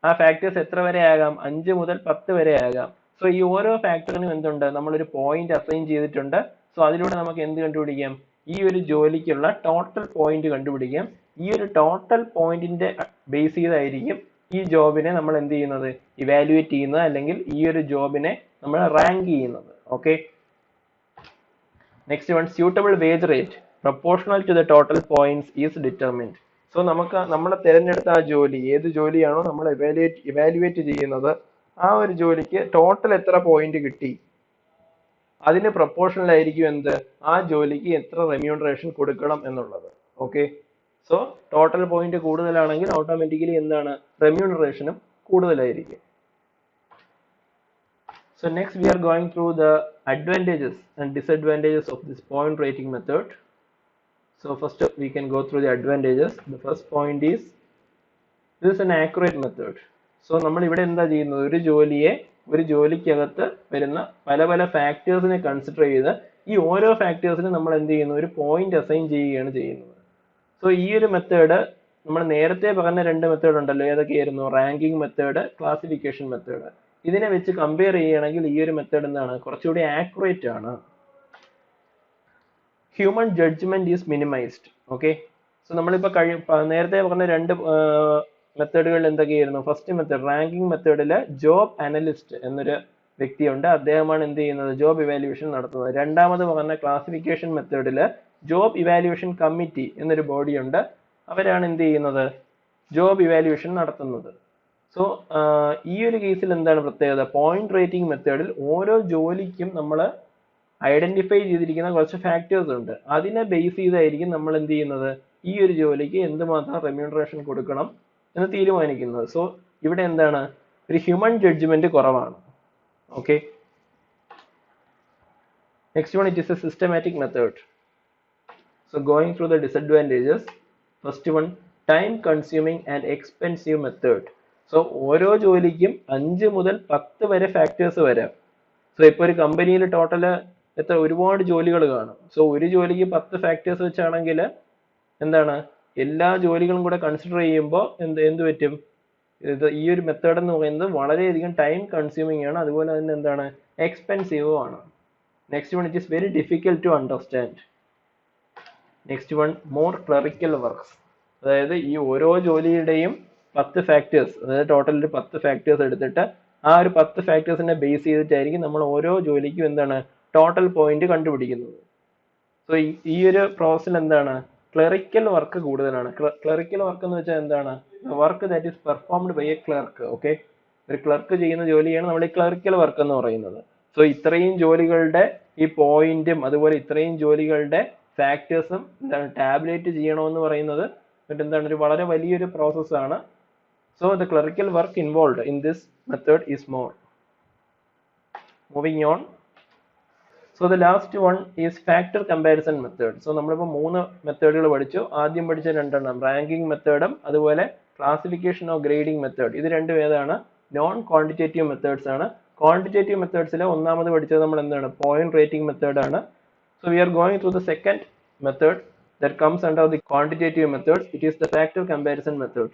ആ ഫാക്ടേഴ്സ് എത്ര വരെ ആകാം, 5 മുതൽ 10 വരെ ആകാം. സോ ഈ ഓരോ ഫാക്ടറിനും എന്തുണ്ട്, നമ്മളൊരു പോയിന്റ് അസൈൻ ചെയ്തിട്ടുണ്ട്. സോ അതിലൂടെ നമുക്ക് എന്ത് കണ്ടുപിടിക്കാം, ഈ ഒരു ജോലിക്കുള്ള ടോട്ടൽ പോയിന്റ് കണ്ടുപിടിക്കാം. ഈ ഒരു ടോട്ടൽ പോയിന്റിന്റെ ബേസ് ചെയ്തായിരിക്കും ഈ ജോബിനെ നമ്മൾ എന്ത് ചെയ്യുന്നത്, ഇവാലുവേറ്റ് ചെയ്യുന്നത്, അല്ലെങ്കിൽ ഈ ഒരു ജോബിനെ നമ്മൾ റാങ്ക് ചെയ്യുന്നത്. Okay, next one, suitable wage rate proportional to the total points is determined. So നമുക്ക് നമ്മൾ തിരഞ്ഞെടുത്ത ആ ജോലി, ഏത് ജോലിയാണോ നമ്മൾ ഇവാലുവേറ്റ് ചെയ്യുന്നത്, ആ ഒരു ജോലിക്ക് ടോട്ടൽ എത്ര പോയിന്റ് കിട്ടി, അതിന് പ്രൊപ്പോർഷണൽ ആയിരിക്കും എന്ത്, ആ ജോലിക്ക് എത്ര റെമ്യൂണറേഷൻ കൊടുക്കണം എന്നുള്ളത്. ഓക്കെ, സോ ടോട്ടൽ പോയിന്റ് കൂടുതലാണെങ്കിൽ ഓട്ടോമാറ്റിക്കലി എന്താണ്, റെമ്യൂണറേഷനും കൂടുതലായിരിക്കും. So next we are going through the advantages and disadvantages of this point rating method. So first we can go through the advantages. The first point is this is an accurate method. So നമ്മൾ ഇവിടെ എന്താ ചെയ്യുന്നത്, ഒരു ജോലിക്കകത്ത് വരുന്ന പല പല ഫാക്ടേഴ്സിനെ കൺസിഡർ ചെയ്ത് ഈ ഓരോ ഫാക്ടേഴ്സിനും നമ്മൾ എന്ത് ചെയ്യുന്നു, ഒരു പോയിന്റ് അസൈൻ ചെയ്യുകയാണ് ചെയ്യുന്നത്. സോ ഈ ഒരു മെത്തേഡ് നമ്മൾ നേരത്തെ പറഞ്ഞ രണ്ട് മെത്തേഡ് ഉണ്ടല്ലോ, ഏതൊക്കെയായിരുന്നു, റാങ്കിങ് മെത്തേഡ്, ക്ലാസിഫിക്കേഷൻ മെത്തേഡ്. ഇതിനെ വെച്ച് കമ്പയർ ചെയ്യുകയാണെങ്കിൽ ഈ ഒരു മെത്തേഡ് എന്താണ്, കുറച്ചുകൂടി ആക്യുറേറ്റ് ആണ്. Human judgement is minimised. Okay, so നമ്മളിപ്പോൾ നേരത്തെ പറഞ്ഞ രണ്ട് മെത്തേഡുകൾ എന്തൊക്കെയായിരുന്നു, ഫസ്റ്റ് മെത്തേഡ് റാങ്കിങ് മെത്തേഡിൽ ജോബ് അനലിസ്റ്റ് എന്നൊരു വ്യക്തിയുണ്ട്, അദ്ദേഹമാണ് എന്ത് ചെയ്യുന്നത്, ജോബ് ഇവാലുവേഷൻ നടത്തുന്നത്. രണ്ടാമത് പറഞ്ഞ ക്ലാസിഫിക്കേഷൻ മെത്തേഡിൽ ജോബ് ഇവാലുവേഷൻ കമ്മിറ്റി എന്നൊരു ബോഡി ഉണ്ട്, അവരാണ് എന്ത് ചെയ്യുന്നത്, ജോബ് ഇവാലുവേഷൻ നടത്തുന്നത്. സോ ഈ ഒരു കേസിൽ എന്താണ് പ്രത്യേകത, പോയിന്റ് റേറ്റിംഗ് മെത്തേഡിൽ ഓരോ ജോലിക്കും നമ്മൾ ഐഡന്റിഫൈ ചെയ്തിരിക്കുന്ന കുറച്ച് ഫാക്ടേഴ്സ് ഉണ്ട്, അതിനെ ബേസ് ചെയ്തായിരിക്കും നമ്മൾ എന്ത് ചെയ്യുന്നത്, ഈ ഒരു ജോലിക്ക് എന്തുമാത്രം റെമ്യൂണറേഷൻ കൊടുക്കണം എന്ന് തീരുമാനിക്കുന്നത്. സോ ഇവിടെ എന്താണ്, ഒരു ഹ്യൂമൻ ജഡ്ജ്മെന്റ് കുറവാണ്. Okay, next one, it is A systematic method. So going through the disadvantages. First one, time consuming and expensive method. So ഓരോ ജോലിക്കും 5 മുതൽ 10 വരെ ഫാക്ടേഴ്സ് വരാം. സോ ഇപ്പോൾ ഒരു കമ്പനിയിൽ ടോട്ടൽ ഒരുപാട് ജോലികൾ കാണും. സോ ഒരു ജോലിക്ക് 10 ഫാക്ടേഴ്സ് വെച്ചാണെങ്കിൽ എന്താണ്, എല്ലാ ജോലികളും കൂടെ കൺസിഡർ ചെയ്യുമ്പോൾ എന്ത് പറ്റും, ഈ ഒരു മെത്തേഡ് എന്ന് പറയുന്നത് വളരെയധികം ടൈം കൺസ്യൂമിങ് ആണ്, അതുപോലെ തന്നെ എന്താണ്, എക്സ്പെൻസീവും ആണ്. Next one, it is very difficult to understand. Next one, more clerical works. അതായത് ഈ ഓരോ ജോലിയുടെയും 10 ഫാക്ടേഴ്സ്, അതായത് ടോട്ടൽ ഒരു 10 ഫാക്ടേഴ്സ് എടുത്തിട്ട് ആ ഒരു 10 ഫാക്ടേഴ്സിനെ ബേസ് ചെയ്തിട്ടായിരിക്കും നമ്മൾ ഓരോ ജോലിക്കും എന്താണ്, ടോട്ടൽ പോയിന്റ് കണ്ടുപിടിക്കുന്നത്. സോ ഈ ഒരു പ്രോസസ്സിൽ എന്താണ്, ക്ലറിക്കൽ വർക്ക് കൂടുതലാണ്. ക്ലറിക്കൽ വർക്ക് എന്ന് വെച്ചാൽ എന്താണ്, work that is performed by a clerk. Okay, ഒരു ക്ലർക്ക് ചെയ്യുന്ന ജോലിയാണ് നമ്മൾ ഈ ക്ലറിക്കൽ വർക്ക് എന്ന് പറയുന്നത്. സോ ഇത്രയും ജോലികളുടെ ഈ പോയിന്റും അതുപോലെ ഇത്രയും ജോലികളുടെ ഫാക്ടേഴ്സും എന്താണ് ടാബ്ലേറ്റ് ചെയ്യണമെന്ന് പറയുന്നത് എന്താണ്, ഒരു വളരെ വലിയൊരു പ്രോസസ്സാണ്. So the clerical work involved in this method is more. Moving on. So the last one is factor comparison method. So നമ്മളിപ്പോൾ 3 മെത്തേഡുകൾ പഠിച്ചു. ആദ്യം പഠിച്ച രണ്ടെണ്ണം റാങ്കിങ് മെത്തേഡും അതുപോലെ ക്ലാസിഫിക്കേഷൻ ഓഫ് ഗ്രേഡിംഗ് മെത്തേഡ്. ഇത് രണ്ടും ഏതാണ്, നോൺ ക്വാണ്ടിറ്റേറ്റീവ് മെത്തേഡ്സ് ആണ്. ക്വാണ്ടിറ്റേറ്റീവ് മെത്തേഡ്സിലെ ഒന്നാമത് പഠിച്ചത് നമ്മൾ എന്താണ്, പോയിന്റ് റേറ്റിംഗ് മെത്തേഡ് ആണ്. So we are going through the second method that comes under the quantitative method. It is the factor comparison method.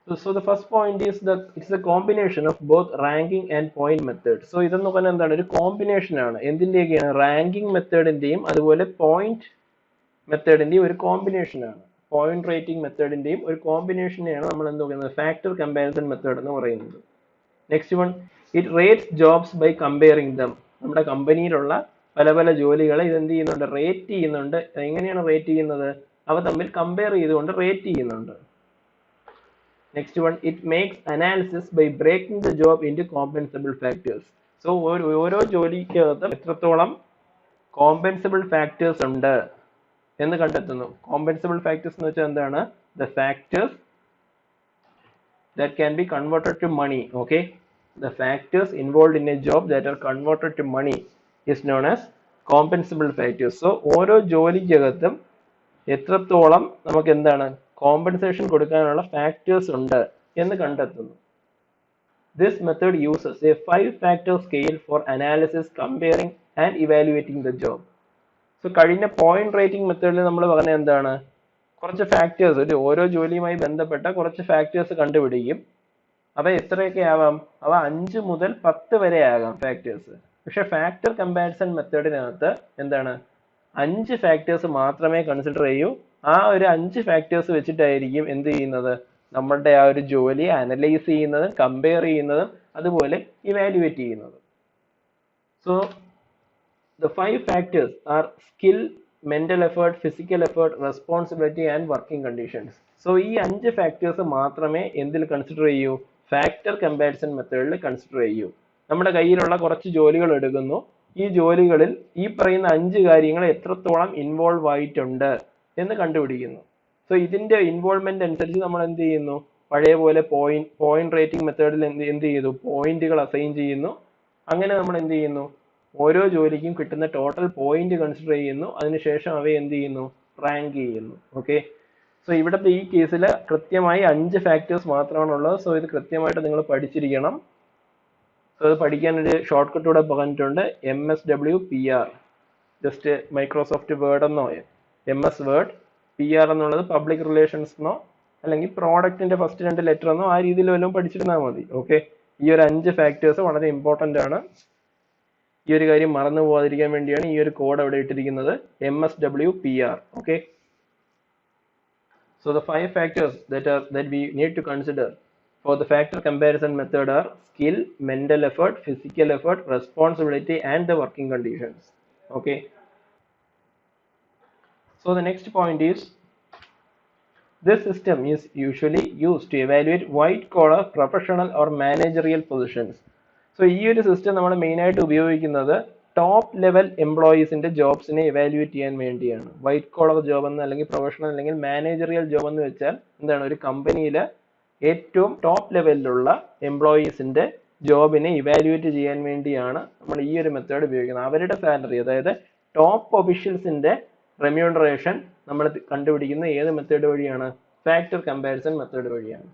So the first point is that it's a combination of both ranking and point method. So ഇതെന്ന് പറഞ്ഞാൽ എന്താണ്, ഒരു കോമ്പിനേഷൻ ആണ്. എന്തിന്റെയൊക്കെയാണ്, റാങ്കിങ് മെത്തേഡിന്റെയും അതുപോലെ പോയിന്റ് മെത്തേഡിന്റെയും ഒരു കോമ്പിനേഷൻ ആണ്. പോയിന്റ് റേറ്റിംഗ് മെത്തേഡിന്റെയും ഒരു കോമ്പിനേഷനെയാണ് നമ്മൾ എന്ത് പറയുന്നത്, ഫാക്ടർ കമ്പാരിസൺ മെത്തേഡ് എന്ന് പറയുന്നത്. Next one, It rates jobs by comparing them. നമ്മുടെ കമ്പനിയിലുള്ള പല പല ജോലികളെ ഇത് എന്ത് ചെയ്യുന്നുണ്ട്, റേറ്റ് ചെയ്യുന്നുണ്ട്. എങ്ങനെയാണ് റേറ്റ് ചെയ്യുന്നത്? അവ തമ്മിൽ കമ്പയർ ചെയ്തുകൊണ്ട് റേറ്റ് ചെയ്യുന്നുണ്ട്. Next one, it makes analysis by breaking the job into compensable factors. So ഓരോ ജോലിക്കകത്തും എത്രത്തോളം കോമ്പൻസബിൾ ഫാക്ടേഴ്സ് ഉണ്ട് എന്ന് കണ്ടെത്തുന്നു. കോമ്പൻസബിൾ ഫാക്ടേഴ്സ് എന്ന് വെച്ചാൽ എന്താണ്? The factors that can be converted to money. Okay, the factors involved in a job that are converted to money is known as compensable factors. So ഓരോ ജോലിക്കകത്തും എത്രത്തോളം നമുക്ക് എന്താണ് കോമ്പൻസേഷൻ കൊടുക്കാനുള്ള ഫാക്ടേഴ്സ് ഉണ്ട് എന്ന് കണ്ടെത്തുന്നു. This method uses a 5-factor scale for analysis, comparing and evaluating the job. So കഴിഞ്ഞ പോയിന്റ് റേറ്റിംഗ് മെത്തേഡിൽ നമ്മൾ പറഞ്ഞ എന്താണ്, കുറച്ച് ഫാക്ടേഴ്സ്, ഓരോ ജോലിയുമായി ബന്ധപ്പെട്ട കുറച്ച് ഫാക്ടേഴ്സ് കണ്ടുപിടിക്കും. അവ എത്രയൊക്കെ ആവാം? അവ 5 മുതൽ 10 വരെ ആകാം ഫാക്ടേഴ്സ്. പക്ഷെ ഫാക്ടർ കമ്പാരിസൺ മെത്തേഡിനകത്ത് എന്താണ്, 5 ഫാക്ടേഴ്സ് മാത്രമേ കൺസിഡർ ചെയ്യൂ. ആ ഒരു 5 ഫാക്ടേഴ്സ് വെച്ചിട്ടായിരിക്കും എന്ത് ചെയ്യുന്നത്, നമ്മളുടെ ആ ഒരു ജോലി അനലൈസ് ചെയ്യുന്നതും കമ്പയർ ചെയ്യുന്നതും അതുപോലെ ഇവാലുവേറ്റ് ചെയ്യുന്നതും. So the 5 factors are skill, mental effort, physical effort, responsibility and working conditions. So ഈ 5 ഫാക്ടേഴ്സ് മാത്രമേ എന്തിൽ കൺസിഡർ ചെയ്യൂ, ഫാക്ടർ കമ്പാരിസൺ മെത്തേഡിൽ കൺസിഡർ ചെയ്യൂ. നമ്മുടെ കയ്യിലുള്ള കുറച്ച് ജോലികൾ എടുക്കുന്നു. ഈ ജോലികളിൽ ഈ പറയുന്ന 5 കാര്യങ്ങൾ എത്രത്തോളം ഇൻവോൾവ് ആയിട്ടുണ്ട് എന്ന് കണ്ടുപിടിക്കുന്നു. സോ ഇതിന്റെ ഇൻവോൾവ്മെന്റ് അനുസരിച്ച് നമ്മൾ എന്ത് ചെയ്യുന്നു, പഴയ പോലെ പോയിന്റ് റേറ്റിംഗ് മെത്തേഡിൽ എന്ത് ചെയ്തു, പോയിന്റുകൾ അസൈൻ ചെയ്യുന്നു. അങ്ങനെ നമ്മൾ എന്ത് ചെയ്യുന്നു, ഓരോ ജോലിക്കും കിട്ടുന്ന ടോട്ടൽ പോയിന്റ് കൺസിഡർ ചെയ്യുന്നു. അതിനുശേഷം അവയെ എന്ത് ചെയ്യുന്നു, റാങ്ക് ചെയ്യുന്നു. ഓക്കെ, സോ ഇവിടുത്തെ ഈ കേസിൽ കൃത്യമായി 5 ഫാക്ടേഴ്സ് മാത്രമാണുള്ളത്. സോ ഇത് കൃത്യമായിട്ട് നിങ്ങൾ പഠിച്ചിരിക്കണം. സോ ഇത് പഠിക്കാൻ ഒരു ഷോർട്ട് കട്ട് കൂടെ പറഞ്ഞിട്ടുണ്ട്, MSWPR. ജസ്റ്റ് മൈക്രോസോഫ്റ്റ് വേർഡ് എന്നോ MS വേർഡ്, PR എന്നുള്ളത് പബ്ലിക് റിലേഷൻസ് എന്നോ അല്ലെങ്കിൽ പ്രോഡക്റ്റിന്റെ ഫസ്റ്റ് 2 ലെറ്റർ എന്നോ ആ രീതിയിൽ വല്ലതും പഠിച്ചിരുന്നാൽ മതി. ഓക്കെ, ഈ ഒരു 5 ഫാക്ടേഴ്സ് വളരെ ഇമ്പോർട്ടന്റ് ആണ്. ഈ ഒരു കാര്യം മറന്നു പോകാതിരിക്കാൻ വേണ്ടിയാണ് ഈ ഒരു കോഡ് അവിടെ ഇട്ടിരിക്കുന്നത്, MSWPR. Okay, so the 5 factors that we need to consider for the factor comparison method are skill, mental effort, physical effort, responsibility and the working conditions. Okay, so the next point is, this system is usually used to evaluate white collar, professional or managerial positions. So ഈ ഒരു സിസ്റ്റം നമ്മൾ മെയിൻ ആയിട്ട് ഉപയോഗിക്കുന്നത് ടോപ്പ് ലെവൽ എംപ്ലോയീസിന്റെ ജോബ്സിനെ ഇവാലുവേറ്റ് ചെയ്യാൻ വേണ്ടിയാണ്. വൈറ്റ് കോളർ ജോബ് എന്ന് അല്ലെങ്കിൽ പ്രൊഫഷണൽ അല്ലെങ്കിൽ മാനേജറിയൽ ജോബ് എന്ന് വെച്ചാൽ എന്താണ്, ഒരു കമ്പനിയിൽ ഏറ്റവും ടോപ്പ് ലെവലിലുള്ള എംപ്ലോയീസിന്റെ ജോബിനെ ഇവാലുവേറ്റ് ചെയ്യാൻ വേണ്ടിയാണ് നമ്മൾ ഈ ഒരു മെത്തേഡ് ഉപയോഗിക്കുന്നത്. അവരുടെ സാലറി, അതായത് ടോപ്പ് ഒഫീഷ്യൽസിന്റെ റെമ്യൂണറേഷൻ നമ്മൾ കണ്ടുപിടിക്കുന്ന ഏത് മെത്തേഡ് വഴിയാണ്, ഫാക്ടർ കമ്പാരിസൺ മെത്തേഡ് വഴിയാണ്.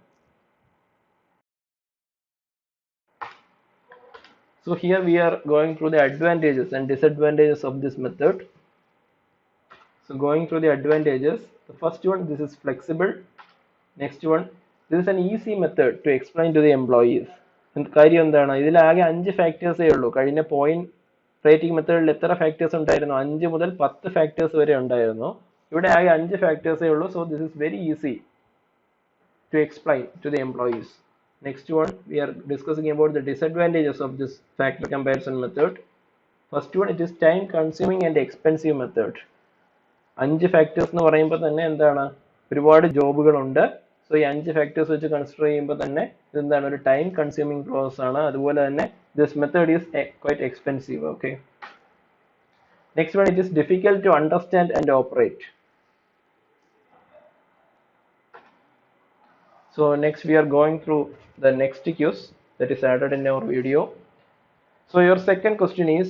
So here we are going through the advantages and disadvantages of this method. So going through the advantages, the first one, this is flexible. Next one, this is an easy method to explain to the employees. കാര്യം എന്താണ്, ഇതിലാകെ 5 ഫാക്ടേഴ്സേ ഉള്ളൂ. കഴിഞ്ഞ പോയിന്റ് റേറ്റിംഗ് മെത്തേഡിൽ എത്ര ഫാക്ടേഴ്സ് ഉണ്ടായിരുന്നു, 5 മുതൽ 10 ഫാക്ടേഴ്സ് വരെ ഉണ്ടായിരുന്നു. ഇവിടെ ആകെ 5 ഫാക്ടേഴ്സേ ഉള്ളൂ. So this is very easy to explain to the employees. Next one, we are discussing about the disadvantages of this factor comparison method. First one, it is time consuming and expensive method. 5 factors എന്ന് പറയുമ്പോൾ തന്നെ എന്താണ്, ഒരുപാട് ജോബുകളുണ്ട്. സോ ഈ 5 ഫാക്ടേഴ്സ് വെച്ച് കൺസിഡർ ചെയ്യുമ്പോൾ തന്നെ ഇതെന്താണ്, ഒരു ടൈം കൺസ്യൂമിംഗ് പ്രോസസ് ആണ്. അതുപോലെ തന്നെ this method is quite expensive. Okay, next one, it is difficult to understand and operate. So next we are going through the next quiz that is added in our video. So your second question is,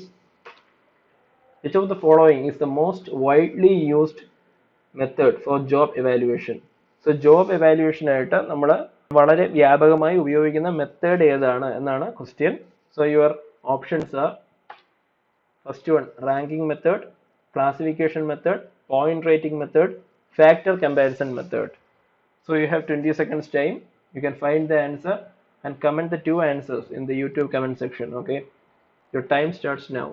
which of the following is the most widely used method for job evaluation? So job evaluation ആയിട്ട് നമ്മൾ വളരെ വ്യാപകമായി ഉപയോഗിക്കുന്ന മെത്തേഡ് ഏതാണ് എന്നാണ് question. So your options are, first one, ranking method, classification method, point rating method, factor comparison method. So you have 20 seconds time. You can find the answer and comment the 2 answers in the YouTube comment section. Okay, your time starts now.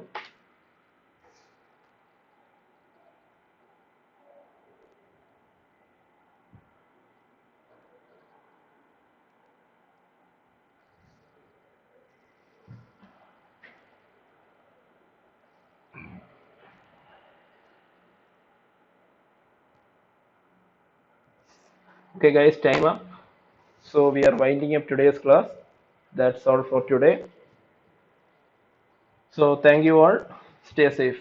Okay guys, time up. So we are winding up today's class. That's all for today. So thank you all. Stay safe.